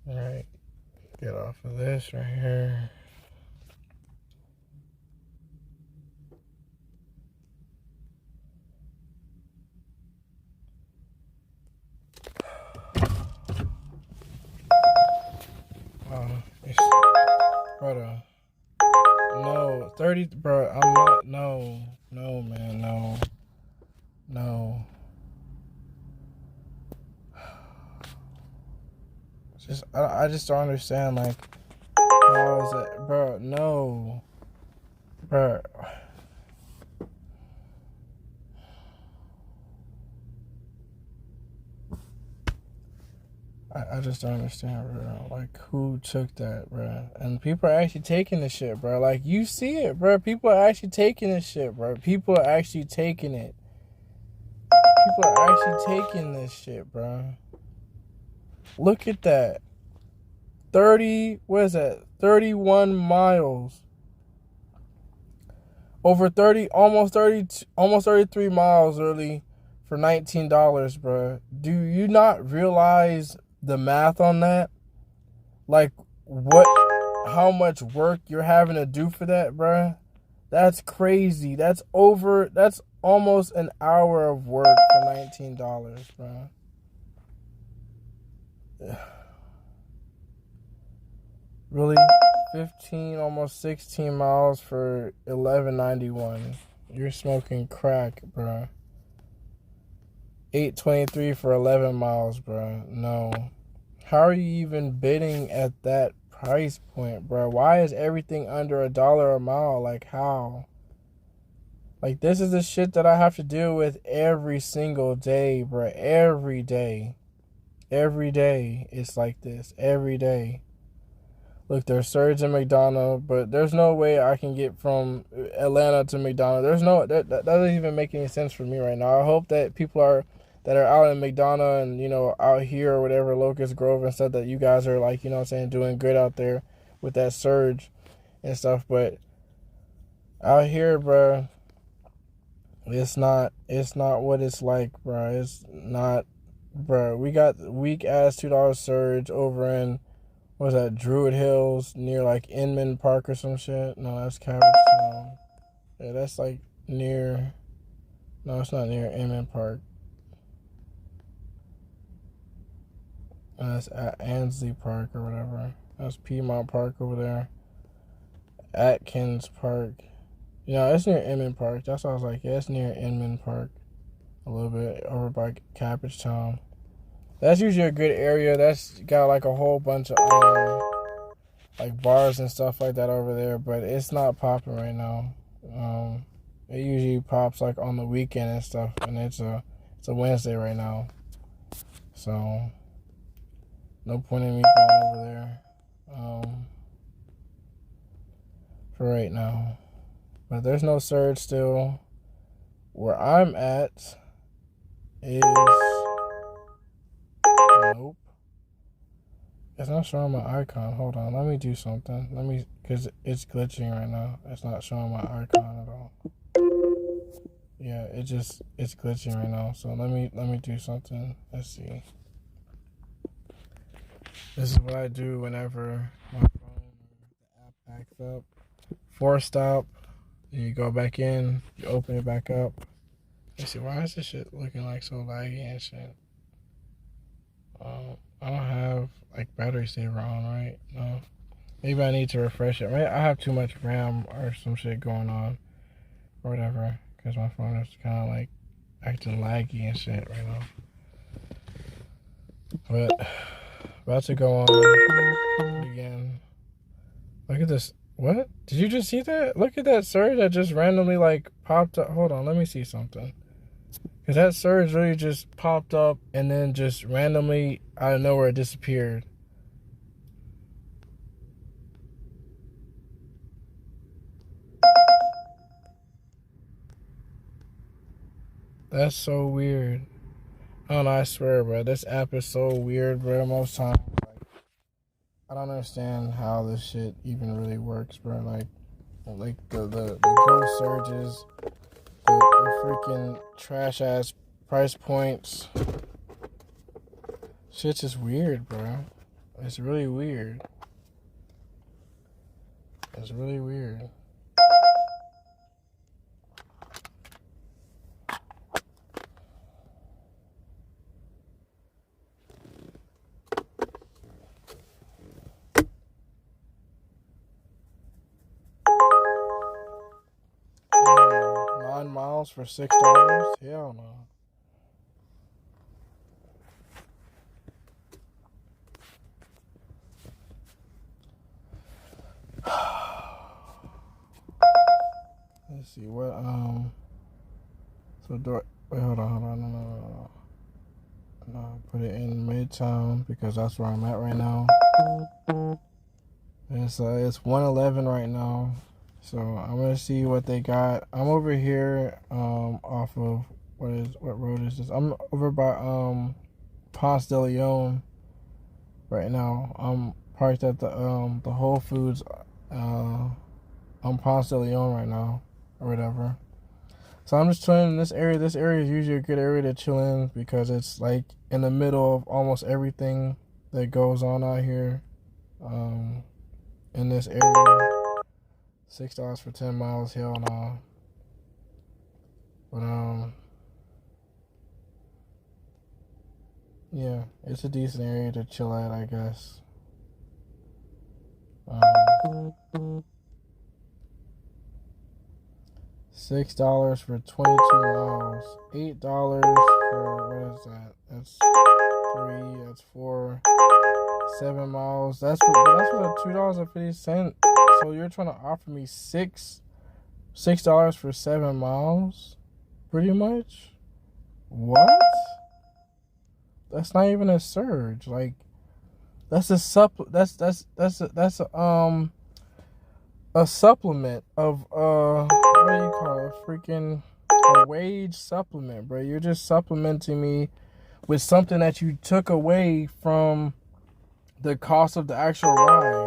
All right, get off of this right here. Brother. No, 30, bro. I'm not. No, man, no. I just don't understand. Like, how is that, bro? No, bro. I just don't understand, bro. Like, who took that, bro? And people are actually taking this shit, bro. Like, you see it, bro. People are actually taking this shit, bro. People are actually taking it. People are actually taking this shit, bro. Look at that. 31 miles. Over 30, almost 33 miles early for $19, bro. Do you not realize the math on that? Like, how much work you're having to do for that, bro? That's crazy. That's almost an hour of work for $19, bro. Really? 15, almost 16 miles for $11.91. You're smoking crack, bro. $8.23 for 11 miles, bro. No. How are you even bidding at that price point, bro? Why is everything under $1 a mile? Like, how? Like, this is the shit that I have to deal with every single day, bro. Every day. Every day it's like this. Every day. Look, there's surge in McDonough, but there's no way I can get from Atlanta to McDonough. That doesn't even make any sense for me right now. I hope that people that are out in McDonough and, you know, out here or whatever, Locust Grove and stuff, that you guys are, like, you know what I'm saying, doing good out there with that surge and stuff. But out here, bro, it's not what it's like, bro. It's not, bro. We got weak ass $2 surge over in, what's that, Druid Hills, near like Inman Park or some shit. No, that's Cabbage Town. Yeah, that's like near, no, it's not near Inman Park. That's at Ansley Park or whatever. That's Piedmont Park over there. Atkins Park. You know, it's near Inman Park. That's what I was like, yeah, it's near Inman Park. A little bit over by Cabbage Town. That's usually a good area. That's got like a whole bunch of like bars and stuff like that over there, but it's not popping right now. It usually pops like on the weekend and stuff, and it's a Wednesday right now, so no point in me going over there for right now. But there's no surge still. Where I'm at is, nope. It's not showing my icon. Hold on, let me do something. Because it's glitching right now. It's not showing my icon at all. Yeah, it's glitching right now. So let me do something. Let's see. This is what I do whenever my phone or the app backs up. force stop. Then you go back in. You open it back up. Let's see, why is this shit looking like so laggy and shit? I don't have like battery saver on, right? No. Maybe I need to refresh it. Maybe I have too much RAM or some shit going on. Or whatever. Because my phone is kind of like acting laggy and shit right now. But about to go on again. Look at this. What? Did you just see that? Look at that surge that just randomly like popped up. Hold on, let me see something. Because that surge really just popped up and then just randomly out of nowhere it disappeared. That's so weird. I don't know, I swear, bro. This app is so weird, bro. Most times, like, I don't understand how this shit even really works, bro. Like the ghost surges, the freaking trash ass price points. Shit's just weird, bro. It's really weird. It's really weird. $9 for $6? Hell no. Let's see what so wait, hold on, no, put it in Midtown because that's where I'm at right now. It's 111 right now. So I'm gonna see what they got. I'm over here off of what road is this? I'm over by Ponce de Leon right now. I'm parked at the Whole Foods on Ponce de Leon right now or whatever. So I'm just chilling in this area. This area is usually a good area to chill in because it's like in the middle of almost everything that goes on out here in this area. $6 for 10 miles, hell no. But yeah, it's a decent area to chill at, I guess. $6 for 22 miles. $8 for, what is that? That's 3, that's 4, 7 miles. That's what $2.50. So you're trying to offer me $6 for 7 miles? Pretty much? What? That's not even a surge. Like, that's a a supplement of what do you call it? Freaking a wage supplement, bro. You're just supplementing me with something that you took away from the cost of the actual ride.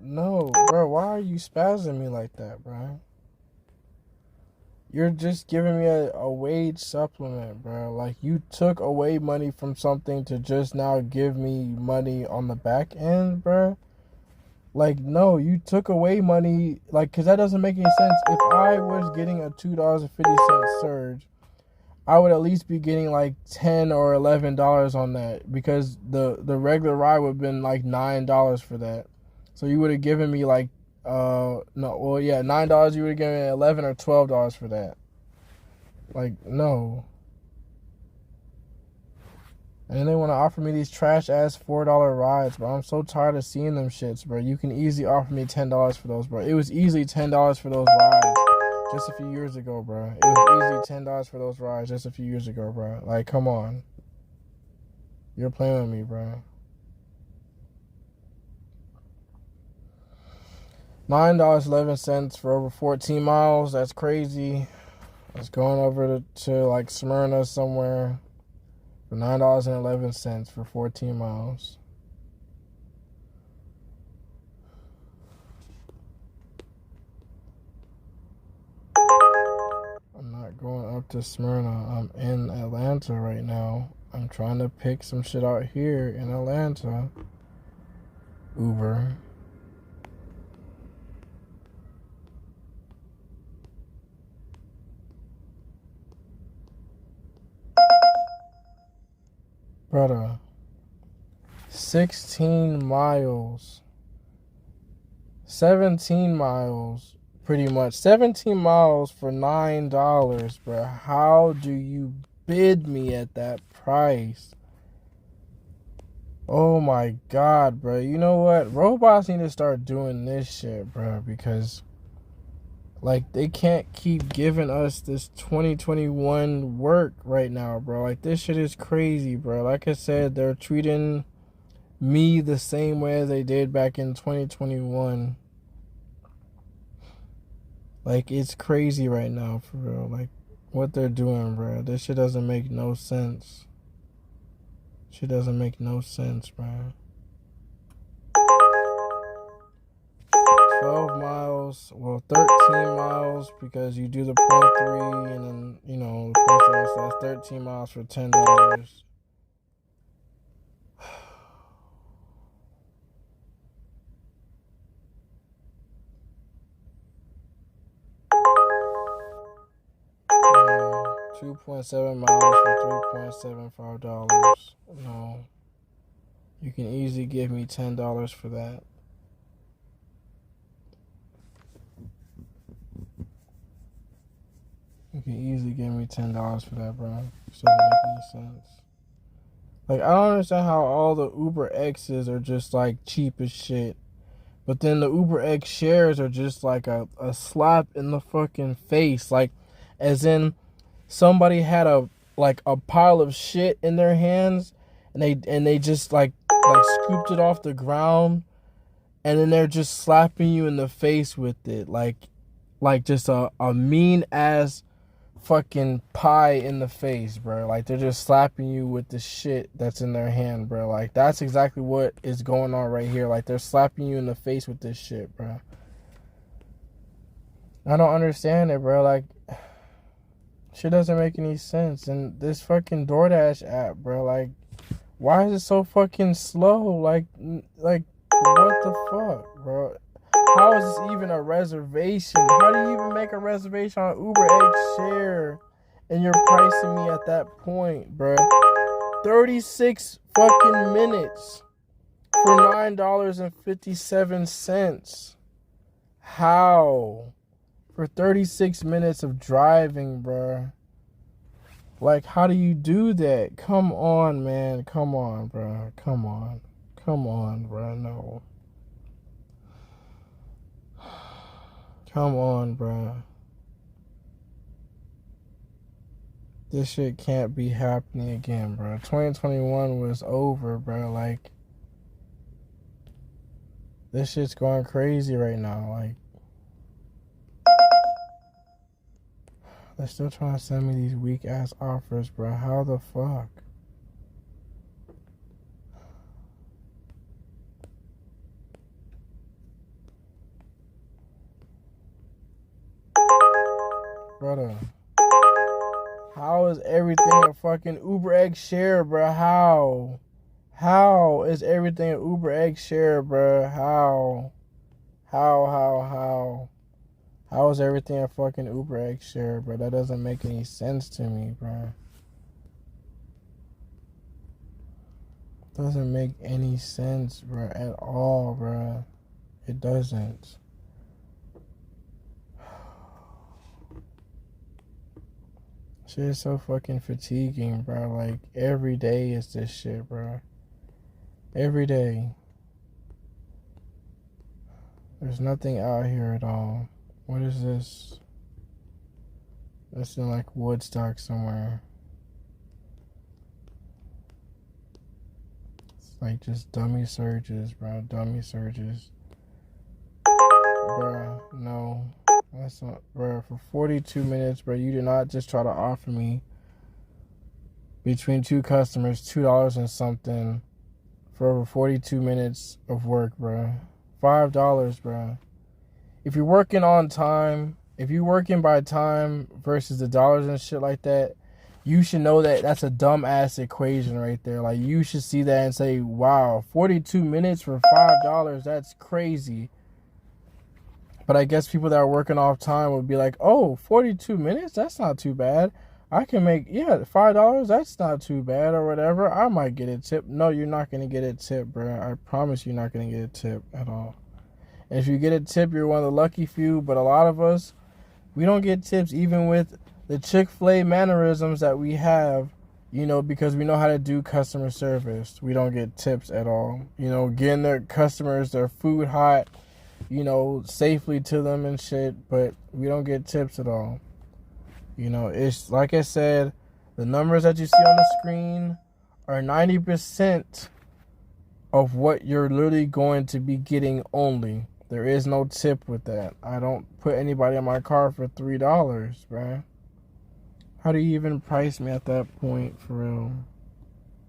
No, bro, why are you spazzing me like that, bro? You're just giving me a wage supplement, bro. Like, you took away money from something to just now give me money on the back end, bro. Like, no, you took away money, like, because that doesn't make any sense. If I was getting a $2.50 surge, I would at least be getting like $10 or $11 on that because the regular ride would have been like $9 for that. So you would have given me like $9 you would have given me $11 or $12 for that. Like, no. And then they want to offer me these trash ass $4 rides, bro. I'm so tired of seeing them shits, bro. You can easily offer me $10 for those, bro. It was easily $10 for those rides just a few years ago, bro. It was easily $10 for those rides just a few years ago, bro. Like, come on. You're playing with me, bro. $9.11 for over 14 miles. That's crazy. I was going over to like Smyrna somewhere for $9.11 for 14 miles. I'm not going up to Smyrna. I'm in Atlanta right now. I'm trying to pick some shit out here in Atlanta. Uber. Brother, 16 miles. 17 miles, pretty much. 17 miles for $9, bro. How do you bid me at that price? Oh my God, bro. You know what? Robots need to start doing this shit, bro, because like they can't keep giving us this 2021 work right now, bro. Like this shit is crazy, bro. Like I said, they're treating me the same way as they did back in 2021. Like, it's crazy right now, for real. Like, what they're doing, bro. This shit doesn't make no sense. Shit doesn't make no sense, bro. 12 miles, well, 13 miles because you do the 0.3 and then, you know, the 0.7, so that's 13 miles for $10. No, 2.7 miles for $3.75. No. You can easily give me $10 for that. You can easily give me $10 for that, bro. It doesn't make any sense. Like, I don't understand how all the Uber X's are just, like, cheap as shit. But then the Uber X shares are just, like, a slap in the fucking face. Like, as in, somebody had a pile of shit in their hands, and they just, like scooped it off the ground, and then they're just slapping you in the face with it. Like just a mean-ass fucking pie in the face, bro. Like, they're just slapping you with the shit that's in their hand, bro. Like, that's exactly what is going on right here. Like, they're slapping you in the face with this shit, bro. I don't understand it, bro. Like, shit doesn't make any sense. And this fucking DoorDash app, bro, like, why is it so fucking slow? Like, what the fuck, bro? How is this even a reservation? How do you even make a reservation on Uber X Share and you're pricing me at that point, bro? 36 fucking minutes for $9.57. How? For 36 minutes of driving, bro. Like, how do you do that? Come on, man. Come on, bro. Come on. Come on, bro. No. Come on, bro. This shit can't be happening again, bro. 2021 was over, bro. Like, this shit's going crazy right now. Like, they're still trying to send me these weak ass offers, bro. How the fuck? Brother, how is everything a fucking Uber X Share, bro? How? How is everything an Uber X Share, bro? How? How is everything a fucking Uber X Share, bro? That doesn't make any sense to me, bro. Doesn't make any sense, bro, at all, bro. It doesn't. Shit is so fucking fatiguing, bro. Like, every day is this shit, bro. Every day. There's nothing out here at all. What is this? It's in, like, Woodstock somewhere. It's like just dummy surges, bro. Dummy surges. Bro, no. That's not, bro. For 42 minutes, bro, you did not just try to offer me between two customers $2 and something for over 42 minutes of work, bro. $5, bro. If you're working on time, if you're working by time versus the dollars and shit like that, you should know that that's a dumbass equation right there. Like, you should see that and say, wow, 42 minutes for $5, that's crazy. But I guess people that are working off time would be like, oh, 42 minutes? That's not too bad. I can make, yeah, $5. That's not too bad or whatever. I might get a tip. No, you're not gonna get a tip, bro. I promise you're not gonna get a tip at all. And if you get a tip, you're one of the lucky few. But a lot of us, we don't get tips even with the Chick-fil-A mannerisms that we have. You know, because we know how to do customer service. We don't get tips at all. You know, getting their customers their food hot, you know, safely to them and shit. But we don't get tips at all. You know, it's like I said, the numbers that you see on the screen are 90% of what you're literally going to be getting only. There is no tip with that. I don't put anybody in my car for $3, bruh. How do you even price me at that point, for real?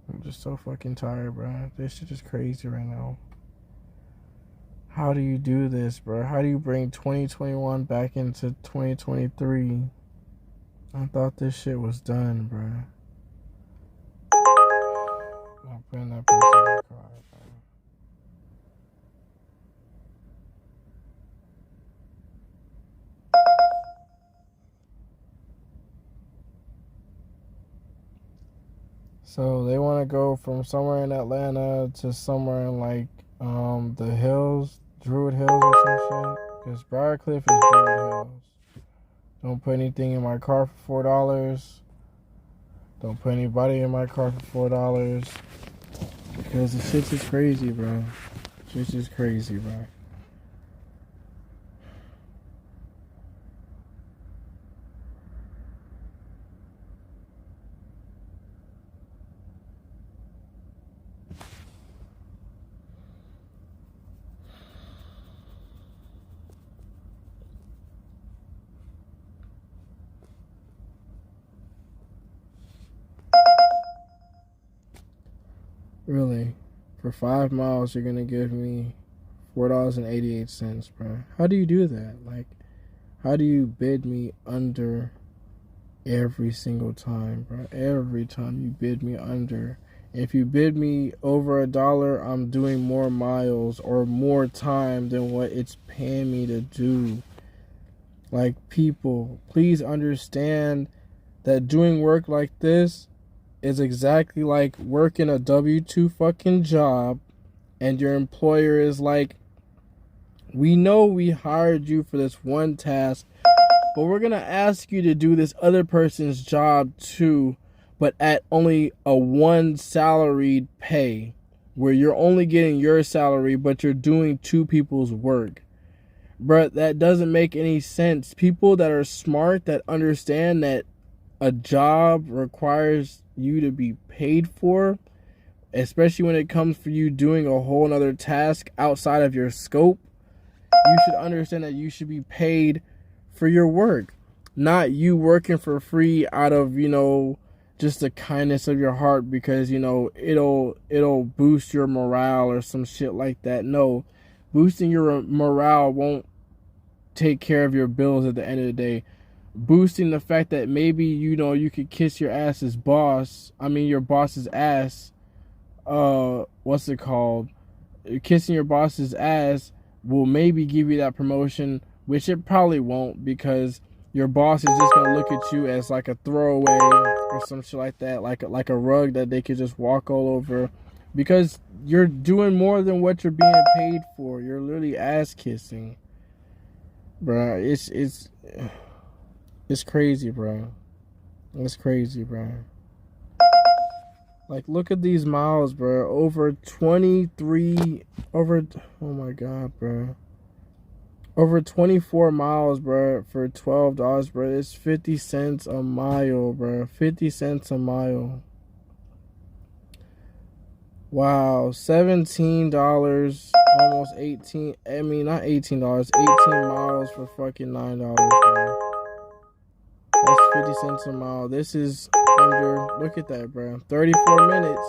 I'm just so fucking tired, bruh. This shit is crazy right now. How do you do this, bruh? How do you bring 2021 back into 2023? I thought this shit was done, bro. I'm putting that person in the car, bro. So they want to go from somewhere in Atlanta to somewhere in like the hills, Druid Hills or some shit. Because Briarcliff is Druid Hills. Don't put anything in my car for $4. Don't put anybody in my car for $4. Because the shit's just crazy, bro. Shit's just crazy, bro. Really, for 5 miles, you're gonna give me $4.88, bro. How do you do that? Like, how do you bid me under every single time, bro? Every time you bid me under. If you bid me over $1, I'm doing more miles or more time than what it's paying me to do. Like, people, please understand that doing work like this is exactly like working a W-2 fucking job, and your employer is like, we know we hired you for this one task, but we're gonna ask you to do this other person's job too, but at only a one salaried pay, where you're only getting your salary, but you're doing two people's work. Bruh, that doesn't make any sense. People that are smart, that understand that a job requires you to be paid for, especially when it comes for you doing a whole nother task outside of your scope, you should understand that you should be paid for your work, not you working for free out of, you know, just the kindness of your heart because, you know, it'll boost your morale or some shit like that. No, boosting your morale won't take care of your bills at the end of the day. Boosting the fact that maybe, you know, you could kiss your your boss's ass, what's it called? Kissing your boss's ass will maybe give you that promotion, which it probably won't, because your boss is just gonna look at you as like a throwaway or some shit like that, like a rug that they could just walk all over, because you're doing more than what you're being paid for. You're literally ass kissing, bruh. It's crazy, bro. It's crazy, bro. Like, look at these miles, bro. Oh my God, bro. Over 24 miles, bro, for $12, bro. It's 50 cents a mile, bro. 50 cents a mile. Wow, $17, almost 18. I mean, not $18. 18 miles for fucking $9, bro. That's 50 cents a mile. This is under, look at that, bro. 34 minutes.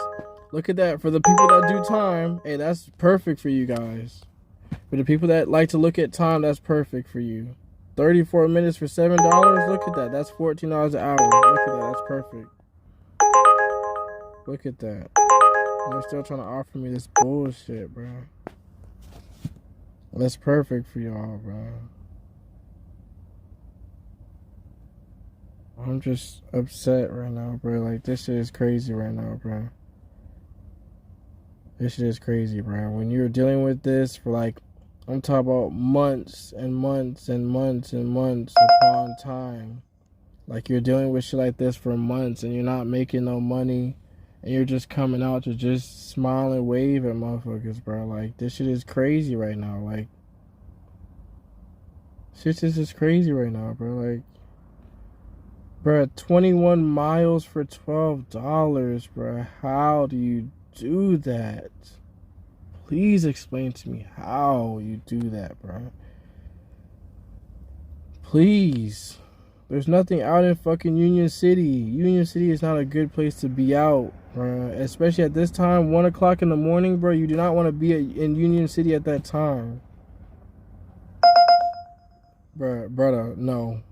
Look at that. For the people that do time, hey, that's perfect for you guys. For the people that like to look at time, that's perfect for you. 34 minutes for $7. Look at that. That's $14 an hour. Look at that. That's perfect. Look at that. And they're still trying to offer me this bullshit, bro. That's perfect for y'all, bro. I'm just upset right now, bro. Like, this shit is crazy right now, bro. This shit is crazy, bro. When you're dealing with this for like, I'm talking about months and months and months and months upon time. Like, you're dealing with shit like this for months and you're not making no money. And you're just coming out to just smile and wave at motherfuckers, bro. Like, this shit is crazy right now. Like, shit is just crazy right now, bro. Like, bro, 21 miles for $12, bro. How do you do that? Please explain to me how you do that, bro. Please. There's nothing out in fucking Union City. Union City is not a good place to be out, bro. Especially at this time, 1 o'clock in the morning, bro. You do not want to be in Union City at that time. Bro, brother, no.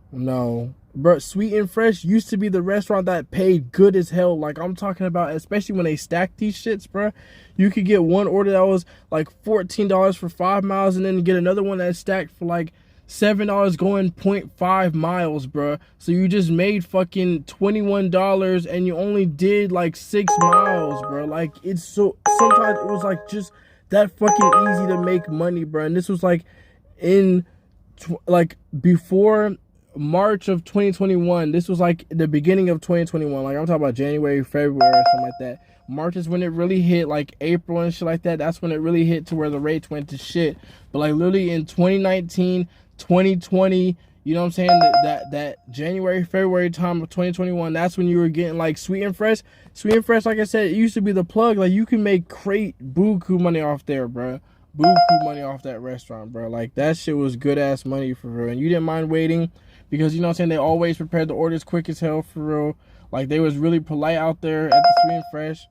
Bro, Sweet and Fresh used to be the restaurant that paid good as hell. Like, I'm talking about, especially when they stack these shits, bro. You could get one order that was like $14 for 5 miles and then get another one that stacked for like $7 going 0.5 miles, bro. So you just made fucking $21 and you only did like 6 miles, bro. Like, it's so, sometimes it was like just that fucking easy to make money, bro. And this was like in like before March of 2021. This was like the beginning of 2021. Like, I'm talking about January, February, or something like that. March is when it really hit, like April and shit like that. That's when it really hit to where the rates went to shit. But like literally in 2019, 2020, you know what I'm saying, that January, February time of 2021, that's when you were getting like Sweet and Fresh. Sweet and Fresh, like I said, it used to be the plug. Like, you can make buku money off there, bro. Buku money off that restaurant, bro. Like, that shit was good ass money for real. And you didn't mind waiting because, you know what I'm saying, they always prepared the orders quick as hell for real. Like, they was really polite out there at the Sweet and Fresh.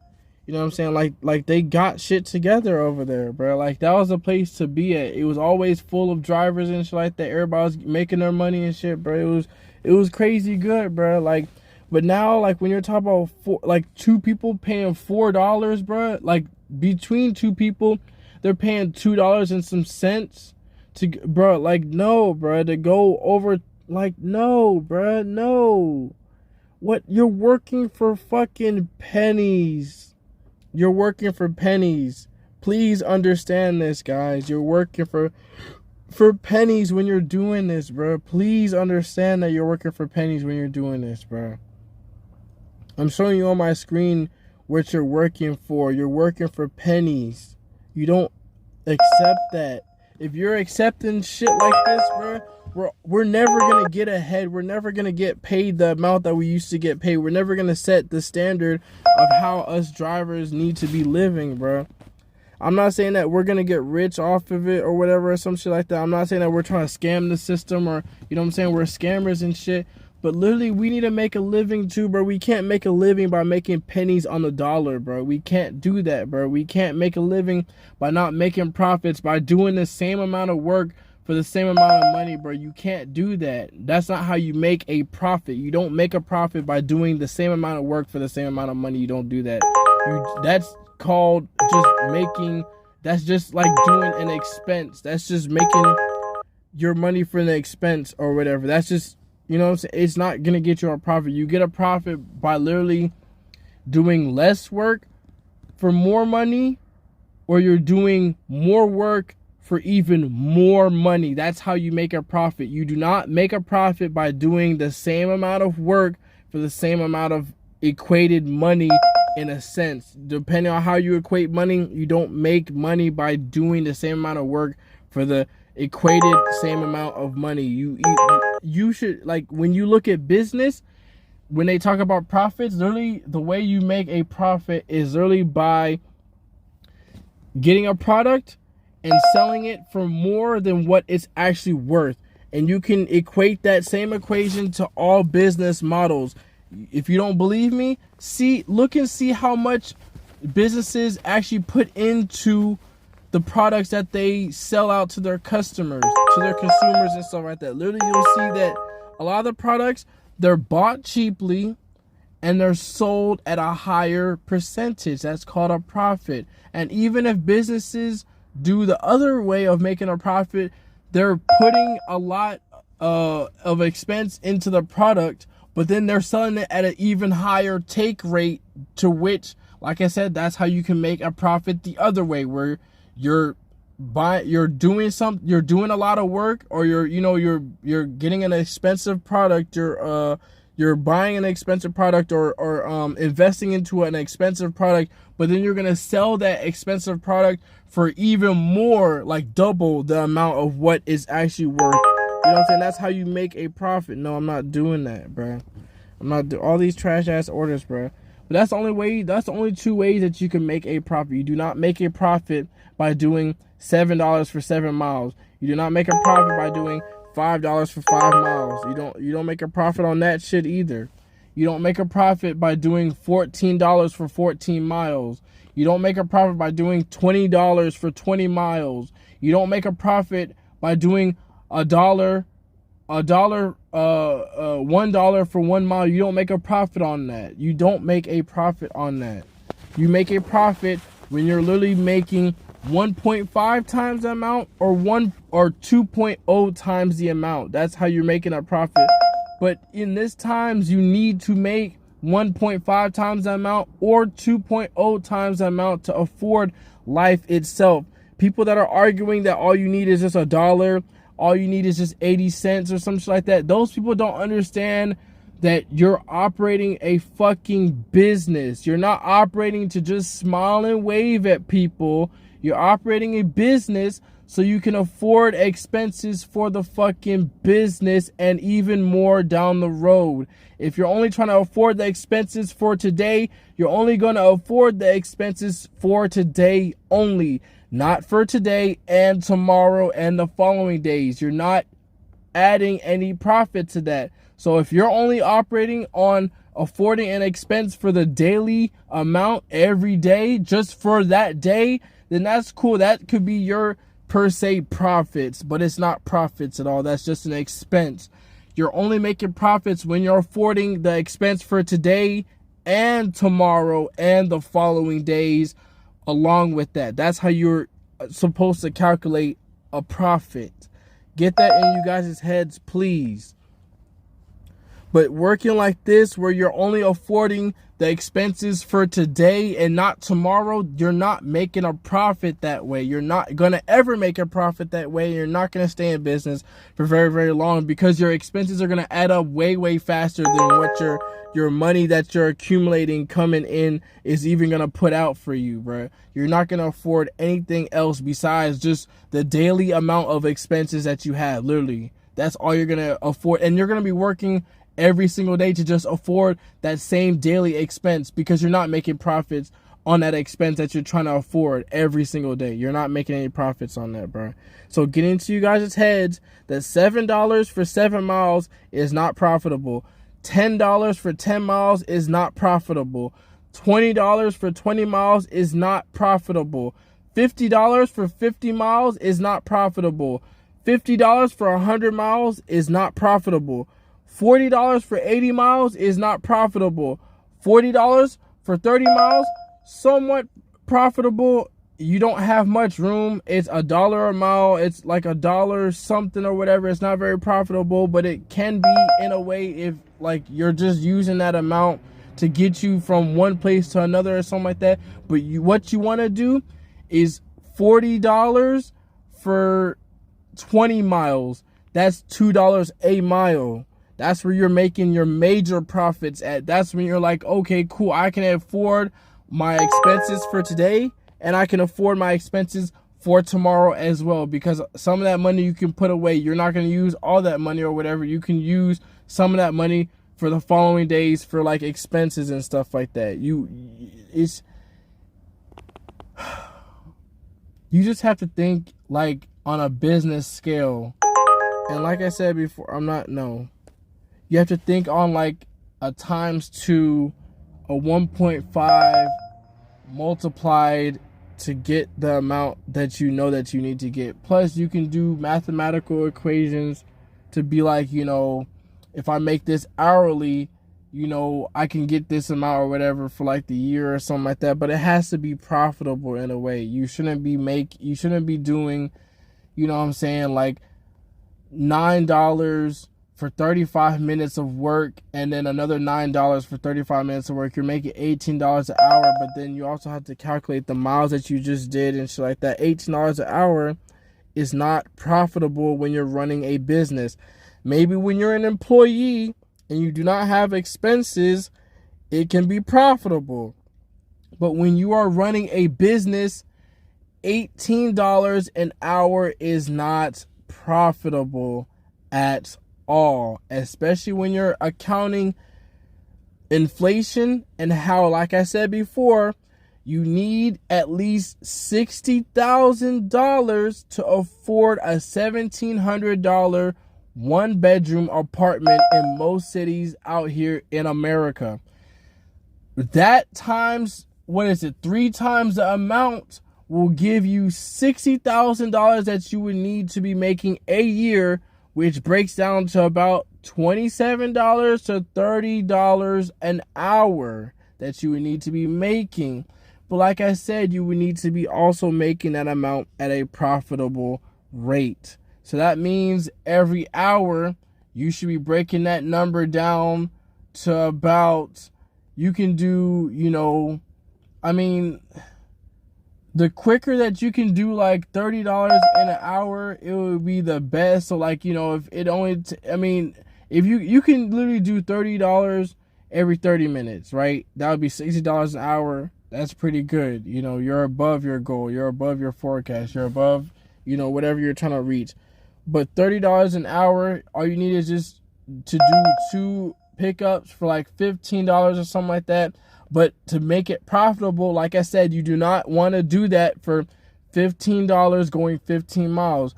You know what I'm saying? Like they got shit together over there, bro. Like, that was a place to be at. It was always full of drivers and shit like that. Everybody was making their money and shit, bro. It was crazy good, bro. Like, but now, like, when you're talking about two people paying $4, bro, like, between two people, they're paying $2 and some cents to, bro. Like, no, bro, to go over, like, no, bro, no. What? You're working for fucking pennies. You're working for pennies. Please understand this, guys. You're working for pennies when you're doing this, bro. Please understand that you're working for pennies when you're doing this, bro. I'm showing you on my screen what you're working for. You're working for pennies. You don't accept that. If you're accepting shit like this, bro, we're never going to get ahead. We're never going to get paid the amount that we used to get paid. We're never going to set the standard of how us drivers need to be living, bro. I'm not saying that we're going to get rich off of it or whatever or some shit like that. I'm not saying that we're trying to scam the system or, you know what I'm saying, we're scammers and shit. But literally, we need to make a living too, bro. We can't make a living by making pennies on the dollar, bro. We can't do that, bro. We can't make a living by not making profits, by doing the same amount of work for the same amount of money, bro. You can't do that. That's not how you make a profit. You don't make a profit by doing the same amount of work for the same amount of money. You don't do that. That's called just making, that's just like doing an expense. That's just making your money for the expense or whatever. That's just, you know what I'm saying? It's not going to get you a profit. You get a profit by literally doing less work for more money, or you're doing more work for even more money. That's how you make a profit. You do not make a profit by doing the same amount of work for the same amount of equated money, in a sense. Depending on how you equate money, you don't make money by doing the same amount of work for the equated same amount of money. You should, like, when you look at business, when they talk about profits, literally the way you make a profit is literally by getting a product and selling it for more than what it's actually worth. And you can equate that same equation to all business models. If you don't believe me, look and see how much businesses actually put into the products that they sell out to their customers, to their consumers and stuff like that. Literally, you'll see that a lot of the products, they're bought cheaply and they're sold at a higher percentage. That's called a profit. And even if businesses do the other way of making a profit, they're putting a lot of expense into the product but then they're selling it at an even higher take rate, to which, like I said, that's how you can make a profit the other way, where you're doing a lot of work, or you're getting an expensive product, you're buying an expensive product, or investing into an expensive product, but then you're gonna sell that expensive product for even more, like double the amount of what is actually worth. You know what I'm saying? That's how you make a profit. No, I'm not doing that, bro. I'm not doing all these trash ass orders, bro. But that's the only way. That's the only two ways that you can make a profit. You do not make a profit by doing $7 for 7 miles. You do not make a profit by doing $5 for 5 miles. You don't make a profit on that shit either. You don't make a profit by doing $14 for 14 miles. You don't make a profit by doing $20 for 20 miles. You don't make a profit by doing $1 for 1 mile. You don't make a profit on that. You don't make a profit on that. You make a profit when you're literally making 1.5 times the amount, or 2.0 times the amount. That's how you're making a profit. But in this times, you need to make 1.5 times the amount or 2.0 times the amount to afford life itself. People that are arguing that all you need is just $1, all you need is just 80 cents or something like that, those people don't understand that you're operating a fucking business. You're not operating to just smile and wave at people. You're operating a business so you can afford expenses for the fucking business and even more down the road. If you're only trying to afford the expenses for today, you're only going to afford the expenses for today only. Not for today and tomorrow and the following days. You're not adding any profit to that. So if you're only operating on affording an expense for the daily amount every day, just for that day, then that's cool. That could be your per se profits, but it's not profits at all. That's just an expense. You're only making profits when you're affording the expense for today and tomorrow and the following days along with that. That's how you're supposed to calculate a profit. Get that in you guys' heads, please. But working like this, where you're only affording the expenses for today and not tomorrow, you're not making a profit that way. You're not going to ever make a profit that way. You're not going to stay in business for very, very long, because your expenses are going to add up way, way faster than what your money that you're accumulating coming in is even going to put out for you, bro. You're not going to afford anything else besides just the daily amount of expenses that you have. Literally, that's all you're going to afford. And you're going to be working every single day to just afford that same daily expense, because you're not making profits on that expense that you're trying to afford every single day. You're not making any profits on that, bro. So get into you guys' heads that $7 for 7 miles is not profitable. $10 for 10 miles is not profitable. $20 for 20 miles is not profitable. $50 for 50 miles is not profitable. $50 for 100 miles is not profitable. $40 for 80 miles is not profitable. $40 for 30 miles, somewhat profitable. You don't have much room. It's $1 a mile. It's like $1 something or whatever. It's not very profitable, but it can be in a way if like you're just using that amount to get you from one place to another or something like that. But what you want to do is $40 for 20 miles. That's $2 a mile. That's where you're making your major profits at. That's when you're like, okay, cool, I can afford my expenses for today and I can afford my expenses for tomorrow as well, because some of that money you can put away. You're not going to use all that money or whatever. You can use some of that money for the following days for like expenses and stuff like that. You just have to think like on a business scale. And like I said before, you have to think on like a ×2, a 1.5 multiplied to get the amount that you know that you need to get. Plus, you can do mathematical equations to be like, if I make this hourly, I can get this amount or whatever for like the year or something like that. But it has to be profitable in a way. You shouldn't be doing, like $9 for 35 minutes of work, and then another $9 for 35 minutes of work. You're making $18 an hour, but then you also have to calculate the miles that you just did and shit like that. $18 an hour is not profitable when you're running a business. Maybe when you're an employee and you do not have expenses, it can be profitable. But when you are running a business, $18 an hour is not profitable at all, especially when you're accounting inflation and how, like I said before, you need at least $60,000 to afford a $1,700 one-bedroom apartment in most cities out here in America. That times, 3 times the amount will give you $60,000 that you would need to be making a year, which breaks down to about $27 to $30 an hour that you would need to be making. But like I said, you would need to be also making that amount at a profitable rate. So that means every hour you should be breaking that number down to about, you can do, the quicker that you can do like $30 in an hour, it would be the best. So like, if it only, if you can literally do $30 every 30 minutes, right? That would be $60 an hour. That's pretty good. You're above your goal. You're above your forecast. You're above, whatever you're trying to reach. But $30 an hour, all you need is just to do 2 pickups for like $15 or something like that. But to make it profitable, like I said, you do not want to do that for $15 going 15 miles.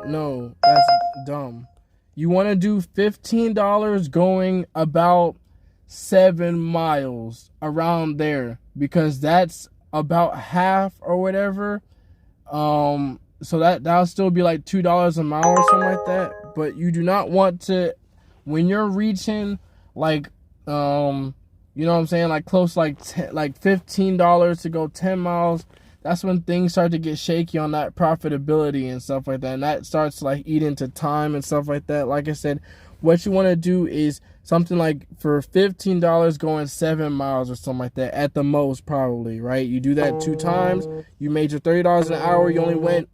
No, that's dumb. You want to do $15 going about 7 miles, around there, because that's about half or whatever. So that'll still be like $2 a mile or something like that. But you do not want to, when you're reaching like like close, like $15 to go 10 miles, that's when things start to get shaky on that profitability and stuff like that. And that starts to like eat into time and stuff like that. Like I said, what you want to do is something like for $15 going 7 miles or something like that at the most, probably, right? You do that 2 times, you made your $30 an hour, you only went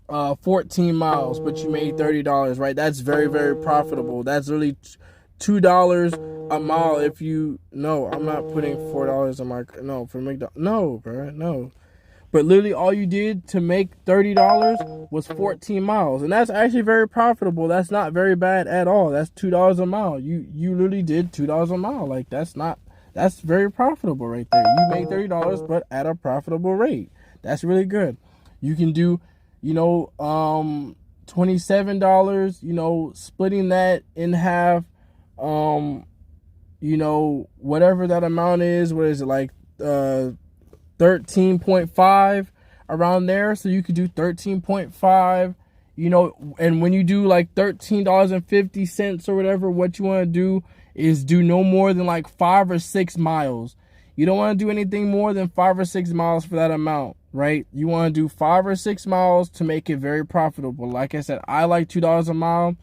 14 miles, but you made $30, right? That's very, very profitable. That's really $2 a mile. If you, no, I'm not putting $4 on my, no, for McDonald's, no, bro, no. But literally all you did to make $30 was 14 miles. And that's actually very profitable. That's not very bad at all. That's $2 a mile. You literally did $2 a mile. Like, that's very profitable right there. You made $30, but at a profitable rate. That's really good. You can do, $27, splitting that in half, whatever that amount is. What is it, like, 13.5 around there? So you could do 13.5, and when you do like $13.50 or whatever, what you want to do is do no more than like 5 or 6 miles. You don't want to do anything more than 5 or 6 miles for that amount, right? You want to do 5 or 6 miles to make it very profitable. Like I said, I like $2 a mile.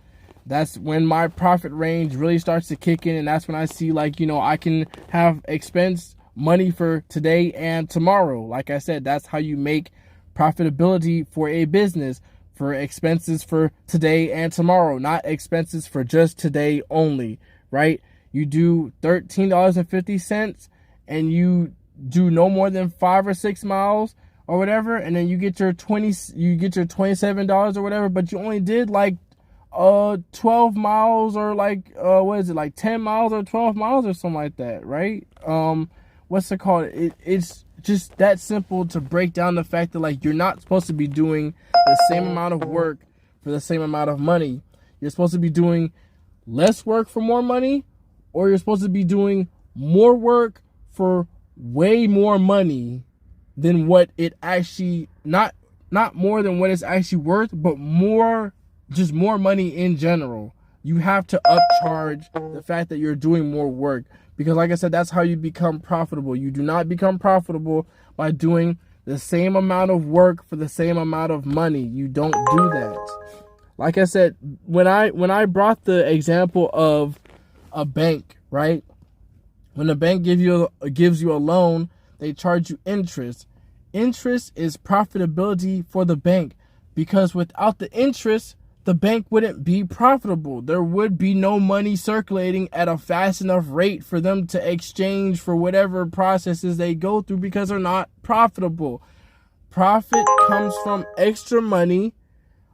That's when my profit range really starts to kick in, and that's when I see, like, I can have expense money for today and tomorrow. Like I said, that's how you make profitability for a business, for expenses for today and tomorrow, not expenses for just today only, right? You do $13.50 and you do no more than 5 or 6 miles or whatever, and then you get your $27 or whatever, but you only did like 12 miles or like 10 miles or 12 miles or something like that, right? What's it called? It's just that simple to break down the fact that, like, you're not supposed to be doing the same amount of work for the same amount of money. You're supposed to be doing less work for more money, or you're supposed to be doing more work for way more money than what it actually, not more than what it's actually worth, but just more money in general. You have to upcharge the fact that you're doing more work. Because like I said, that's how you become profitable. You do not become profitable by doing the same amount of work for the same amount of money. You don't do that. Like I said, when I brought the example of a bank, right? When the bank gives you a loan, they charge you interest. Interest is profitability for the bank, because without the interest, the bank wouldn't be profitable. There would be no money circulating at a fast enough rate for them to exchange for whatever processes they go through, because they're not profitable. Profit comes from extra money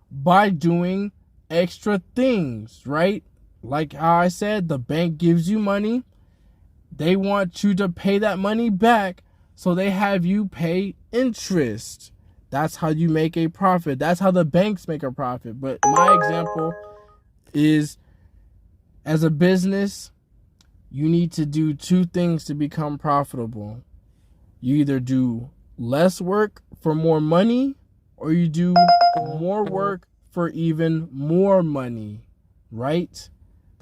by doing extra things, right? Like how I said, the bank gives you money. They want you to pay that money back, so they have you pay interest. That's how you make a profit. That's how the banks make a profit. But my example is, as a business, you need to do two things to become profitable. You either do less work for more money, or you do more work for even more money, right?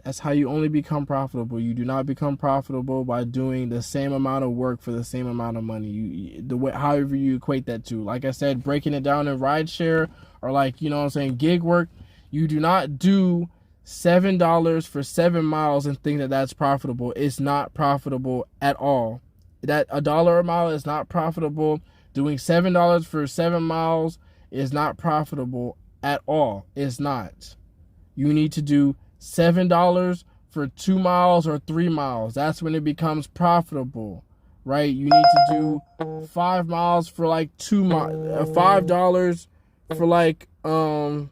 That's how you only become profitable. You do not become profitable by doing the same amount of work for the same amount of money. However you equate that to. Like I said, breaking it down in rideshare, or like, you know what I'm saying, gig work, you do not do $7 for 7 miles and think that that's profitable. It's not profitable at all. That $1 a mile is not profitable. Doing $7 for 7 miles is not profitable at all. It's not. You need to do $7 for 2 miles or 3 miles. That's when it becomes profitable, right? You need to do 5 miles for like $5 for like 2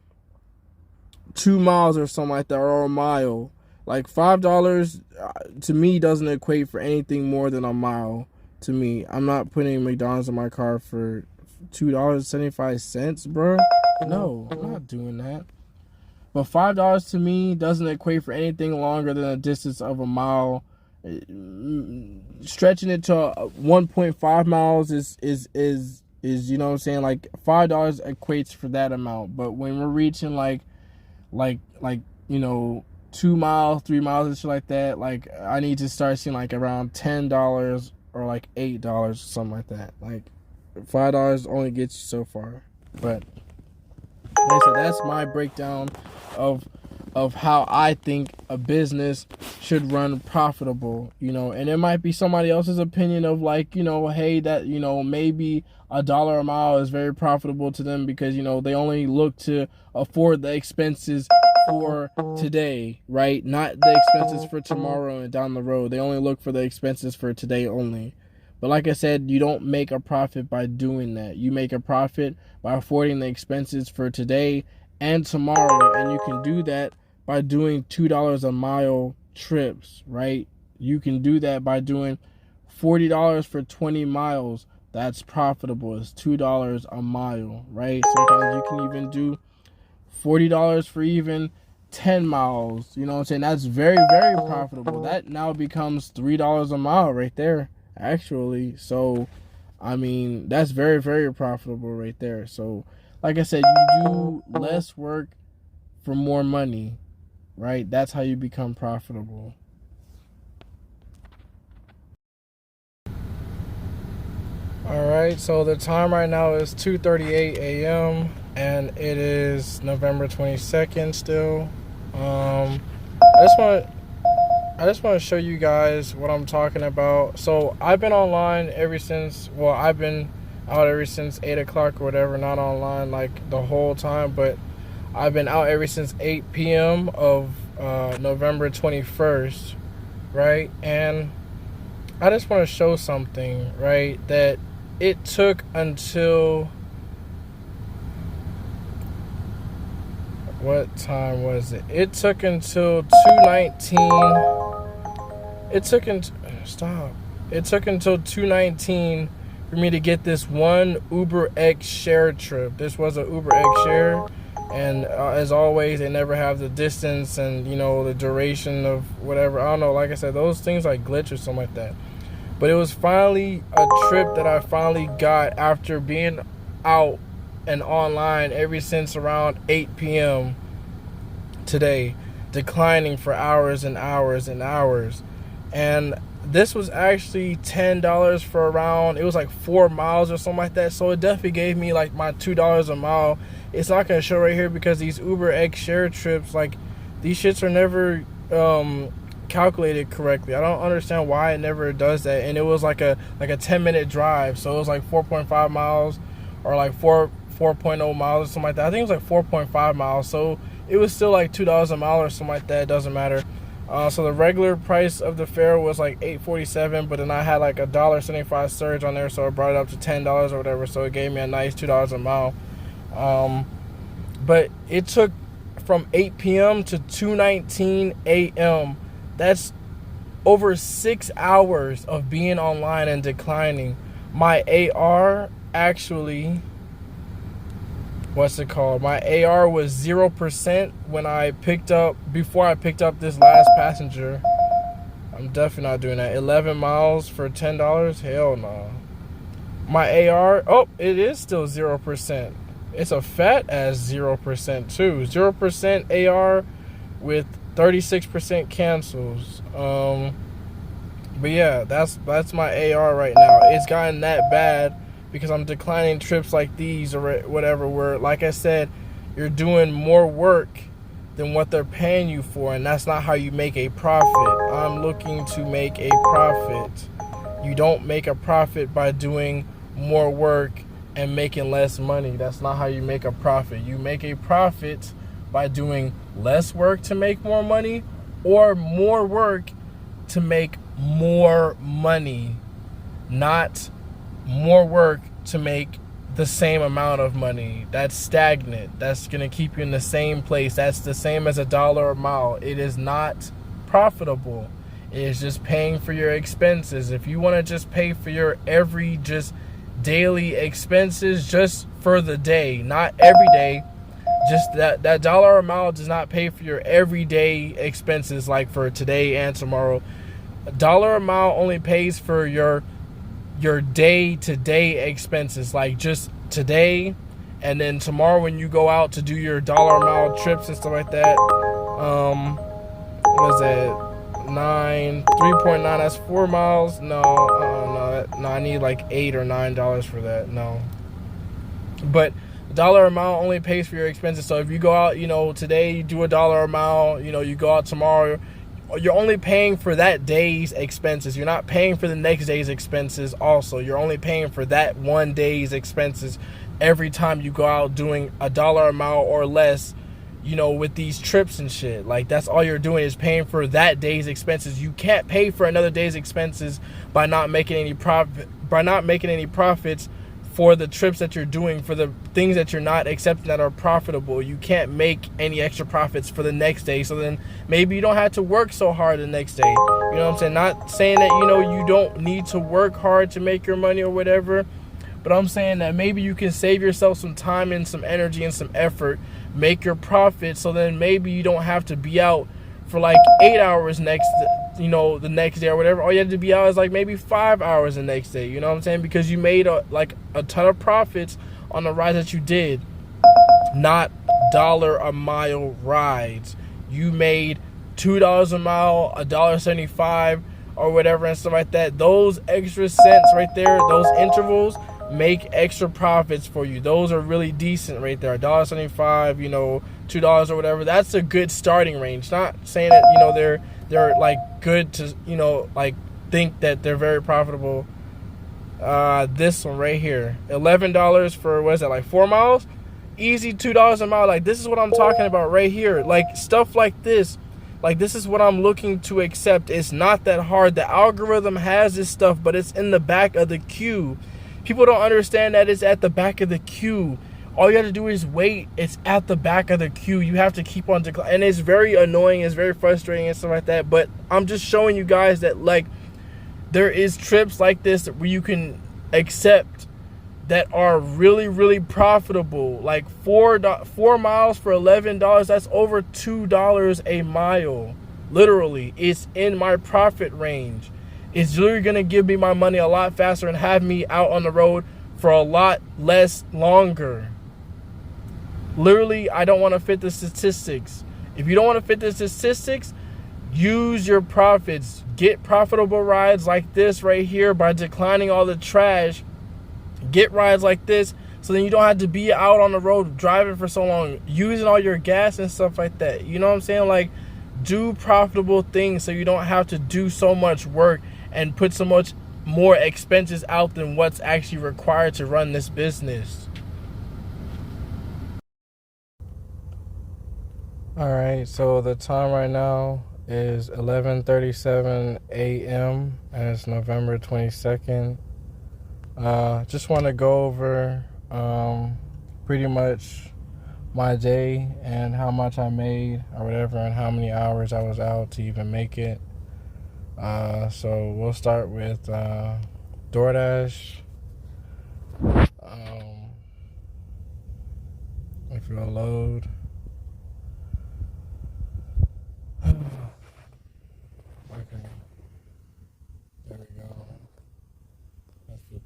miles or something like that, or a mile. Like $5 to me doesn't equate for anything more than a mile to me. I'm not putting McDonald's in my car for $2.75, bro. No, I'm not doing that. But $5 to me doesn't equate for anything longer than a distance of a mile. Stretching it to 1.5 miles is you know what I'm saying, like $5 equates for that amount. But when we're reaching like you know, 2 miles, 3 miles and shit like that, like I need to start seeing like around $10 or like $8, something like that. Like $5 only gets you so far. But like I said, that's my breakdown of how I think a business should run profitable, you know. And it might be somebody else's opinion of like, you know, hey, that, you know, maybe $1 a mile is very profitable to them because, you know, they only look to afford the expenses for today, right? Not the expenses for tomorrow and down the road. They only look for the expenses for today only. But like I said, you don't make a profit by doing that. You make a profit by affording the expenses for today and tomorrow. And you can do that by doing $2 a mile trips, right? You can do that by doing $40 for 20 miles. That's profitable. It's $2 a mile, right? Sometimes you can even do $40 for even 10 miles. You know what I'm saying? That's very, very profitable. That now becomes $3 a mile right there, actually. So, I mean, that's very, very profitable right there. So, like I said, you do less work for more money, right? That's how you become profitable. All right, so the time right now is 2:38 a.m. and it is November 22nd still. I just want to show you guys what I'm talking about. So I've been online ever since, well, I've been out ever since 8 o'clock or whatever, not online like the whole time, but I've been out ever since 8 p.m. of November 21st, right? And I just want to show something, right, that it took until, what time was it? It took until 2:19. It took until 2:19 for me to get this one Uber X share trip. This was an Uber X share, and as always, they never have the distance and, you know, the duration of whatever. I don't know. Like I said, those things like glitch or something like that. But it was finally a trip that I finally got after being out and online ever since around 8 p.m. today, declining for hours and hours and hours. And this was actually $10 for around, it was like 4 miles or something like that. So it definitely gave me like my $2 a mile. It's not gonna show right here because these Uber X share trips, like these shits are never calculated correctly. I don't understand why it never does that. And it was like a 10-minute drive, so it was like 4.5 miles or like 4.0 miles or something like that. I think it was like 4.5 miles, so it was still like $2 a mile or something like that. It doesn't matter. So the regular price of the fare was like $8.47, but then I had like a $1.75 surge on there, so it brought it up to $10 or whatever. So it gave me a nice $2 a mile. But it took from 8 p.m. to 2:19 a.m. That's over 6 hours of being online and declining. My AR actually, my AR was 0% when I picked up, before I picked up this last passenger. I'm definitely not doing that. 11 miles for $10? Hell no. My AR, oh, it is still 0%. It's a fat ass 0% too. 0% AR with 36% cancels. But yeah, that's my AR right now. It's gotten that bad because I'm declining trips like these or whatever, where, like I said, you're doing more work than what they're paying you for, and that's not how you make a profit. I'm looking to make a profit. You don't make a profit by doing more work and making less money. That's not how you make a profit. You make a profit by doing less work to make more money, or more work to make more money, not more work to make the same amount of money. That's stagnant. That's gonna keep you in the same place. That's the same as $1 a mile. It is not profitable. It is just paying for your expenses. If you want to just pay for your just daily expenses, just for the day, not every day, just that $1 a mile does not pay for your everyday expenses, like for today and tomorrow. $1 a mile only pays for your day-to-day expenses, like just today, and then tomorrow when you go out to do your $1 a mile trips and stuff like that. What is that? 3.9, that's 4 miles. No, I need like $8 or $9 for that. No. But $1 a mile only pays for your expenses. So if you go out, today you do $1 a mile, you go out tomorrow, you're only paying for that day's expenses. You're not paying for the next day's expenses also. You're only paying for that one day's expenses every time you go out doing $1 a mile or less, with these trips and shit. Like, that's all you're doing is paying for that day's expenses. You can't pay for another day's expenses by not making any profits for the trips that you're doing, for the things that you're not accepting that are profitable. You can't make any extra profits for the next day. So then maybe you don't have to work so hard the next day. You know what I'm saying? Not saying that, you don't need to work hard to make your money or whatever. But I'm saying that maybe you can save yourself some time and some energy and some effort, make your profit, so then maybe you don't have to be out for like 8 hours the next day or whatever. All you have to be out is like maybe 5 hours the next day. You know what I'm saying? Because you made a ton of profits on the rides that you did, not $1 a mile rides. You made $2 a mile, $1.75 or whatever and stuff like that. Those extra cents right there, those intervals, make extra profits for you. Those are really decent right there. $1.75, $2 or whatever. That's a good starting range. Not saying that they're like good to like think that they're very profitable. This one right here, $11 for, what is that, like 4 miles? Easy $2 a mile. Like, this is what I'm talking about right here. Like, stuff like this. Like, this is what I'm looking to accept. It's not that hard. The algorithm has this stuff, but it's in the back of the queue. People don't understand that it's at the back of the queue. All you have to do is wait. It's at the back of the queue. You have to keep on declining. And it's very annoying. It's very frustrating and stuff like that. But I'm just showing you guys that, like, there is trips like this where you can accept that are really, really profitable. Like 4 miles for $11. That's over $2 a mile. Literally, it's in my profit range. It's literally going to give me my money a lot faster and have me out on the road for a lot less longer. Literally, I don't want to fit the statistics. If you don't want to fit the statistics, use your profits. Get profitable rides like this right here by declining all the trash. Get rides like this so then you don't have to be out on the road driving for so long, using all your gas and stuff like that. You know what I'm saying? Like, do profitable things so you don't have to do so much work and put so much more expenses out than what's actually required to run this business. Alright, so the time right now is 11:37 a.m. and it's November 22nd. Just want to go over pretty much my day and how much I made or whatever and how many hours I was out to even make it. So we'll start with DoorDash. If you'll load. Okay. There we go. That's 2%.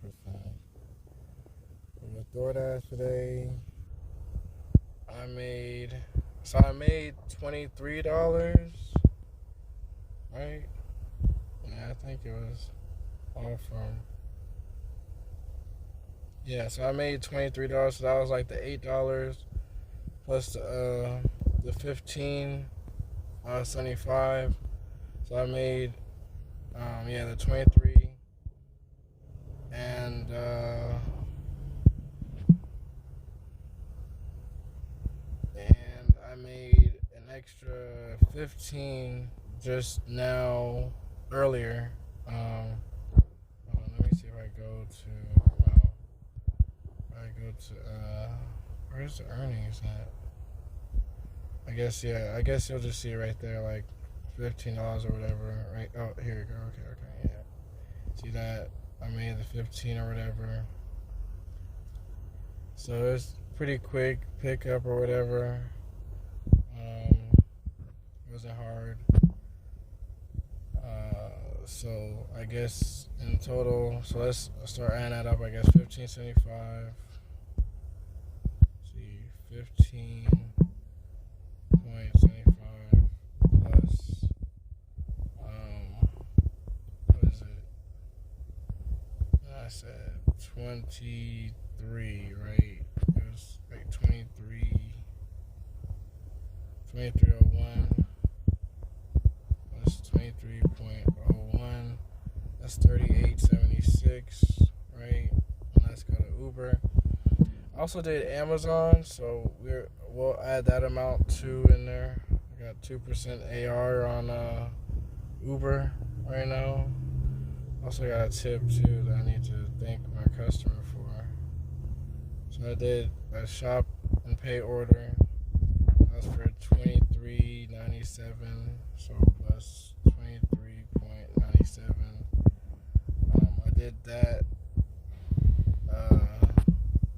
With DoorDash today, I made $23, right? Yeah, I think it was all from. Yeah, so I made $23, so that was like the $8 plus the 15.75. So I made the 23 and I made an extra 15 just now earlier. Let me see if I go to where's the earnings at? I guess you'll just see it right there, like $15 or whatever, right? Oh, here we go. Okay, yeah. See that? I made the 15 or whatever. So it's pretty quick pickup or whatever. It wasn't hard. So I guess in total, so let's start adding that up. I guess 15.75. See, 15.75 plus what is it? I said 23, right? It was like 2301 plus 23.01. That's 38.76, right? And let's go to Uber. I also did Amazon, so we'll add that amount too in there. I got 2% AR on Uber right now. Also got a tip too that I need to thank my customer for. So I did a shop and pay order. That was for $23.97. So plus 23.97. I did that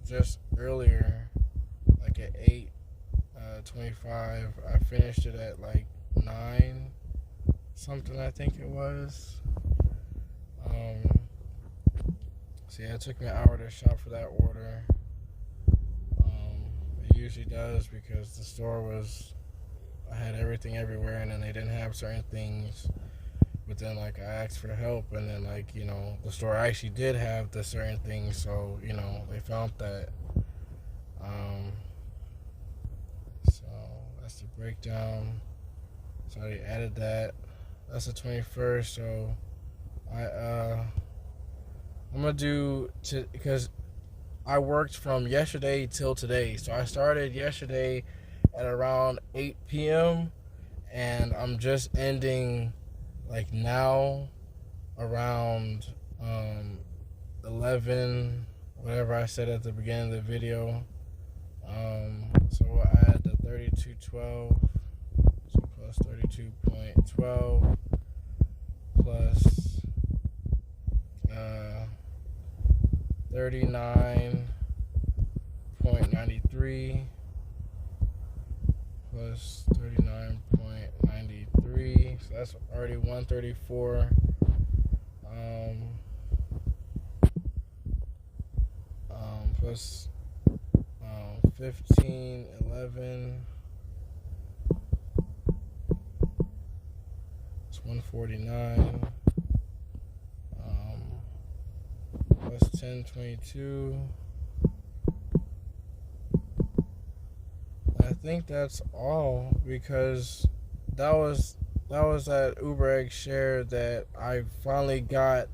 just earlier, like at 8:25. I finished it at like 9 something, I think it was. So yeah, it took me an hour to shop for that order. It usually does because the store I had everything everywhere, and then they didn't have certain things. But then like I asked for help, and then like, you know, the store actually did have the certain things, so, you know, they found that. So that's the breakdown. So I added that. That's the 21st. So I'm gonna do because I worked from yesterday till today. So I started yesterday at around 8 p.m. and I'm just ending like now around 11, whatever I said at the beginning of the video. So we'll add the 32.12, so plus 32.12 plus 39.93 plus 39.93, so that's already 134. Plus 15.11 149 plus 1022. I think that's all, because that was that Uber X share that I finally got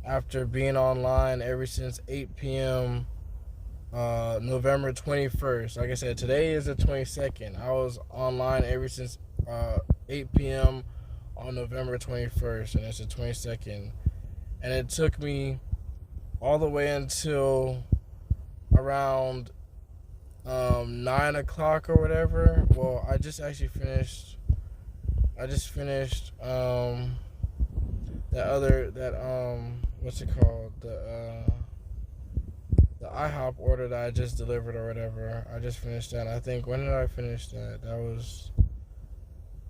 after being online ever since 8 p.m. November 21st. Like I said, today is the 22nd. I was online ever since 8 p.m. on November 21st, and it's the 22nd. And it took me all the way until around 9 o'clock or whatever. Well, I just finished what's it called, the IHOP order that I just delivered or whatever. I just finished that. I think, when did I finish that?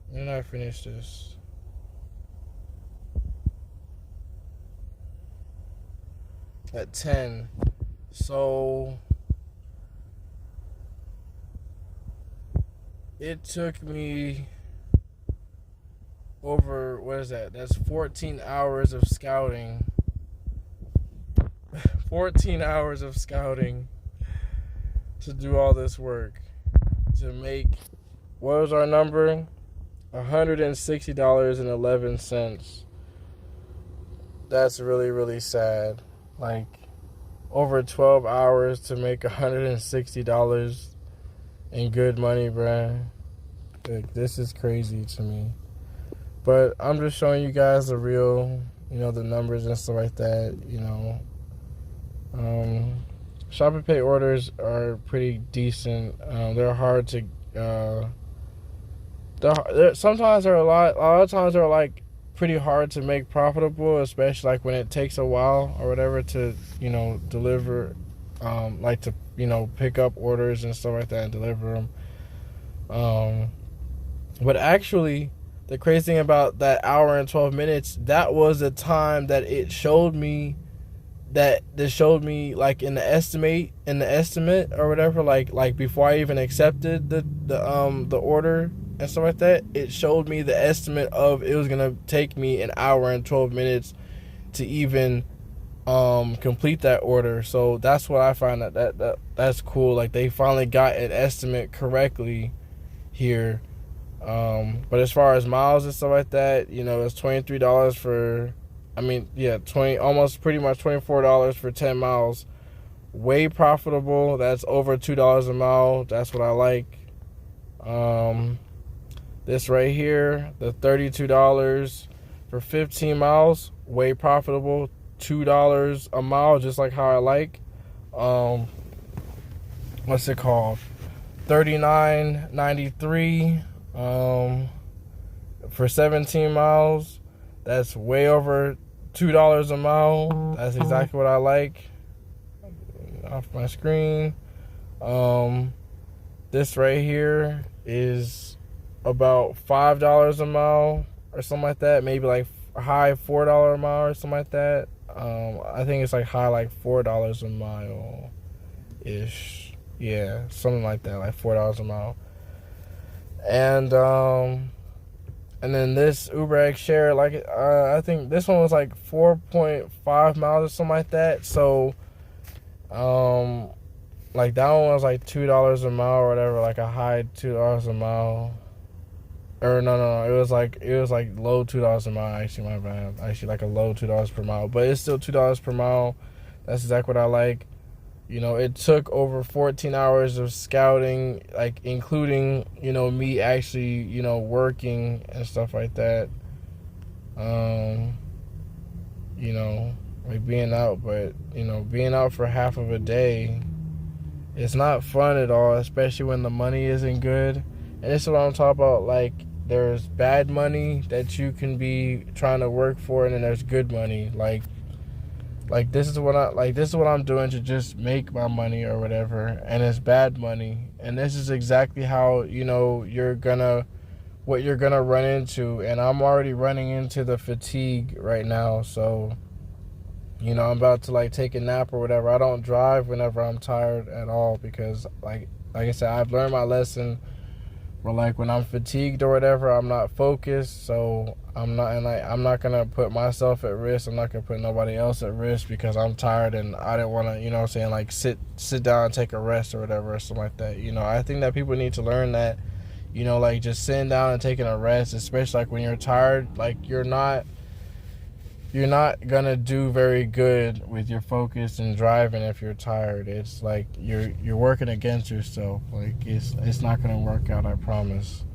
When did I finish this? At 10. So it took me over, what is that? That's 14 hours of scouting. 14 hours of scouting to do all this work. To make, what was our number? $160.11. That's really, really sad. Like, over 12 hours to make $160 in good money, bruh. Like, this is crazy to me. But I'm just showing you guys the real, the numbers and stuff like that, Shop and Pay orders are pretty decent. They're hard to, sometimes they're a lot of times they're like pretty hard to make profitable, especially like when it takes a while or whatever to, deliver, like to, pick up orders and stuff like that and deliver them. But actually, the crazy thing about that hour and 12 minutes, that was the time that it showed me, like in the estimate or whatever, like before I even accepted the order and stuff like that. It showed me the estimate of it was gonna take me an hour and 12 minutes to even complete that order. So that's what I find that's cool. Like, they finally got an estimate correctly here. But as far as miles and stuff like that, it's $23 for, almost pretty much $24 for 10 miles. Way profitable. That's over $2 a mile. That's what I like. This right here, the $32 for 15 miles, way profitable. $2 a mile, just like how I like. What's it called? $39.93 for 17 miles. That's way over $2 a mile. That's exactly what I like. Off my screen. This right here is about $5 a mile or something like that. Maybe like high $4 a mile or something like that. I think it's like high like $4 a mile ish. Yeah, something like that, like $4 a mile. And then this Uber X share, like I think this one was like 4.5 miles or something like that. So like that one was like $2 a mile or whatever, like a high $2 a mile. Or no, it was like low $2 a mile. Actually, my bad. Actually, like a low $2 per mile, but it's still $2 per mile. That's exactly what I like. It took over 14 hours of scouting, like including, me actually, working and stuff like that. Like being out, but, being out for half of a day, it's not fun at all, especially when the money isn't good. And this is what I'm talking about. Like, there's bad money that you can be trying to work for, and then there's good money. Like this is what I'm doing to just make my money or whatever, and it's bad money. And this is exactly how, what you're gonna run into. And I'm already running into the fatigue right now. So, I'm about to like take a nap or whatever. I don't drive whenever I'm tired at all, because like I said, I've learned my lesson or like when I'm fatigued or whatever, I'm not focused, so I'm not gonna put myself at risk. I'm not gonna put nobody else at risk because I'm tired and I didn't want to, you know what I'm saying, like sit down and take a rest or whatever or something like that. You know, I think that people need to learn that, you know, like just sitting down and taking a rest, especially like when you're tired, like you're not gonna do very good with your focus and driving if you're tired. It's like you're working against yourself. Like it's not gonna work out, I promise.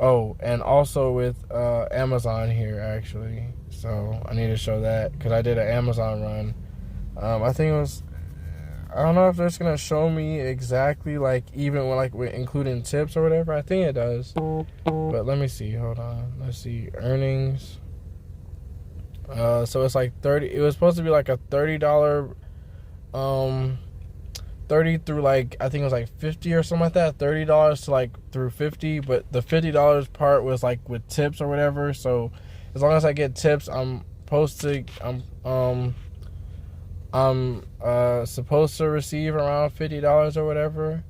Oh, and also with Amazon here actually. So I need to show that because I did an Amazon run. I think it was. I don't know if it's gonna show me exactly like even when like with including tips or whatever. I think it does. But let me see. Hold on. Let's see earnings. So it's like 30. It was supposed to be like a $30, 30 through like I think it was like 50 or something like that. $30 to like through 50, but the $50 part was like with tips or whatever. So as long as I get tips, I'm supposed to receive around $50 or whatever.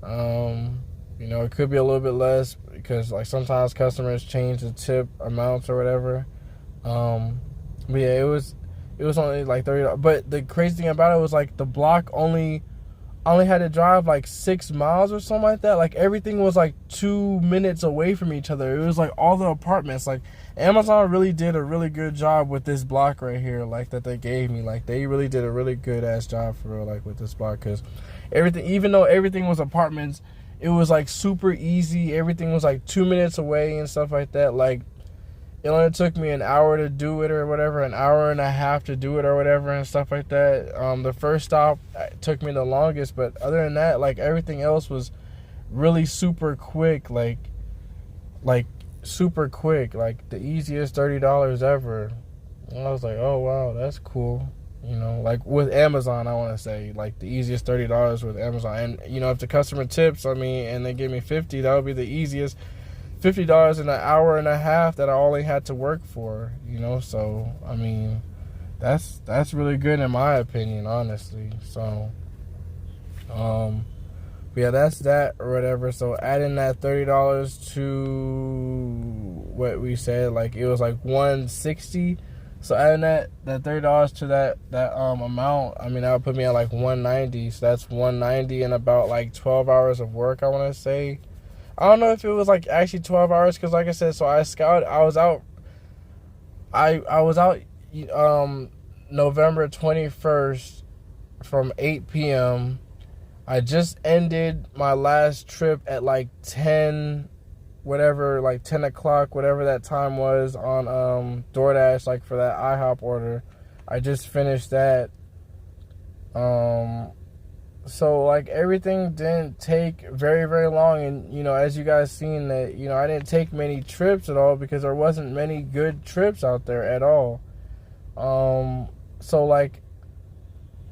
You know, it could be a little bit less because like sometimes customers change the tip amounts or whatever. But yeah, it was only like $30. But the crazy thing about it was like the block only had to drive like 6 miles or something like that. Like everything was like 2 minutes away from each other. It was like all the apartments. Like Amazon really did a really good job with this block right here, like that they gave me. Like they really did a really good ass job for real, like with this block, because everything, even though everything was apartments, it was like super easy. Everything was like 2 minutes away and stuff like that. Like it only took me an hour to do it or whatever, an hour and a half to do it or whatever and stuff like that. The first stop took me the longest, but other than that, like everything else was really super quick, like super quick, like the easiest $30 ever. And I was like, oh wow, that's cool. You know, like with Amazon, I want to say like the easiest $30 with Amazon. And you know, if the customer tips, I mean, and they give me 50, that would be the easiest $50 in an hour and a half that I only had to work for, you know. So I mean, that's really good in my opinion, honestly. So yeah, that's that or whatever. So adding that $30 to what we said, like it was like 160. So adding that $30 to that amount, I mean that would put me at like 190. So that's 190 in about like 12 hours of work, I want to say. I don't know if it was like actually 12 hours because like I said, so I was out November 21st from 8 p.m. I just ended my last trip at like 10 whatever, like 10 o'clock, whatever that time was on DoorDash, like for that IHOP order. I just finished that. So like everything didn't take very, very long, and you know, as you guys seen that, you know, I didn't take many trips at all because there wasn't many good trips out there at all. So like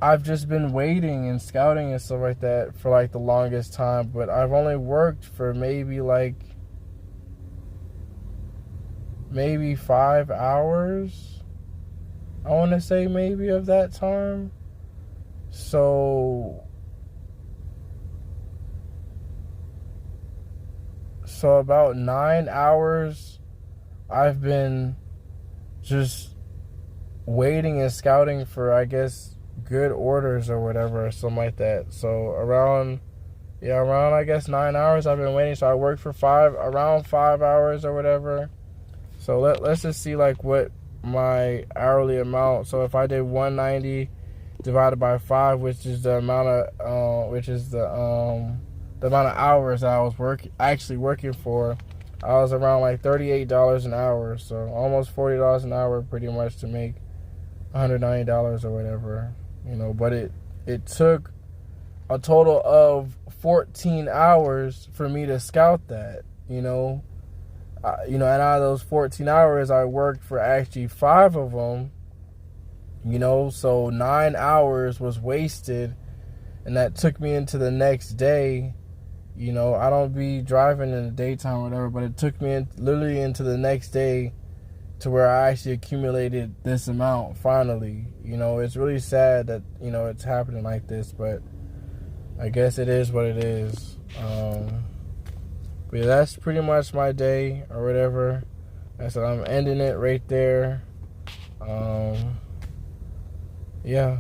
I've just been waiting and scouting and stuff like that for like the longest time, but I've only worked for maybe 5 hours, I want to say, maybe, of that time. So about 9 hours I've been just waiting and scouting for, I guess, good orders or whatever or something like that. So around I guess 9 hours I've been waiting. So I worked for around 5 hours or whatever. So let's just see like what my hourly amount. So if I did 190 divided by 5, which is the amount of the amount of hours that I was actually working for, I was around like $38 an hour, so almost $40 an hour pretty much to make $190 or whatever, you know. But it took a total of 14 hours for me to scout that, you know. And out of those 14 hours, I worked for actually 5 of them, you know, so 9 hours was wasted, and that took me into the next day. You know, I don't be driving in the daytime or whatever, but it took me literally into the next day to where I actually accumulated this amount finally. You know, it's really sad that, you know, it's happening like this, but I guess it is what it is. But yeah, that's pretty much my day or whatever. I said I'm ending it right there. Yeah.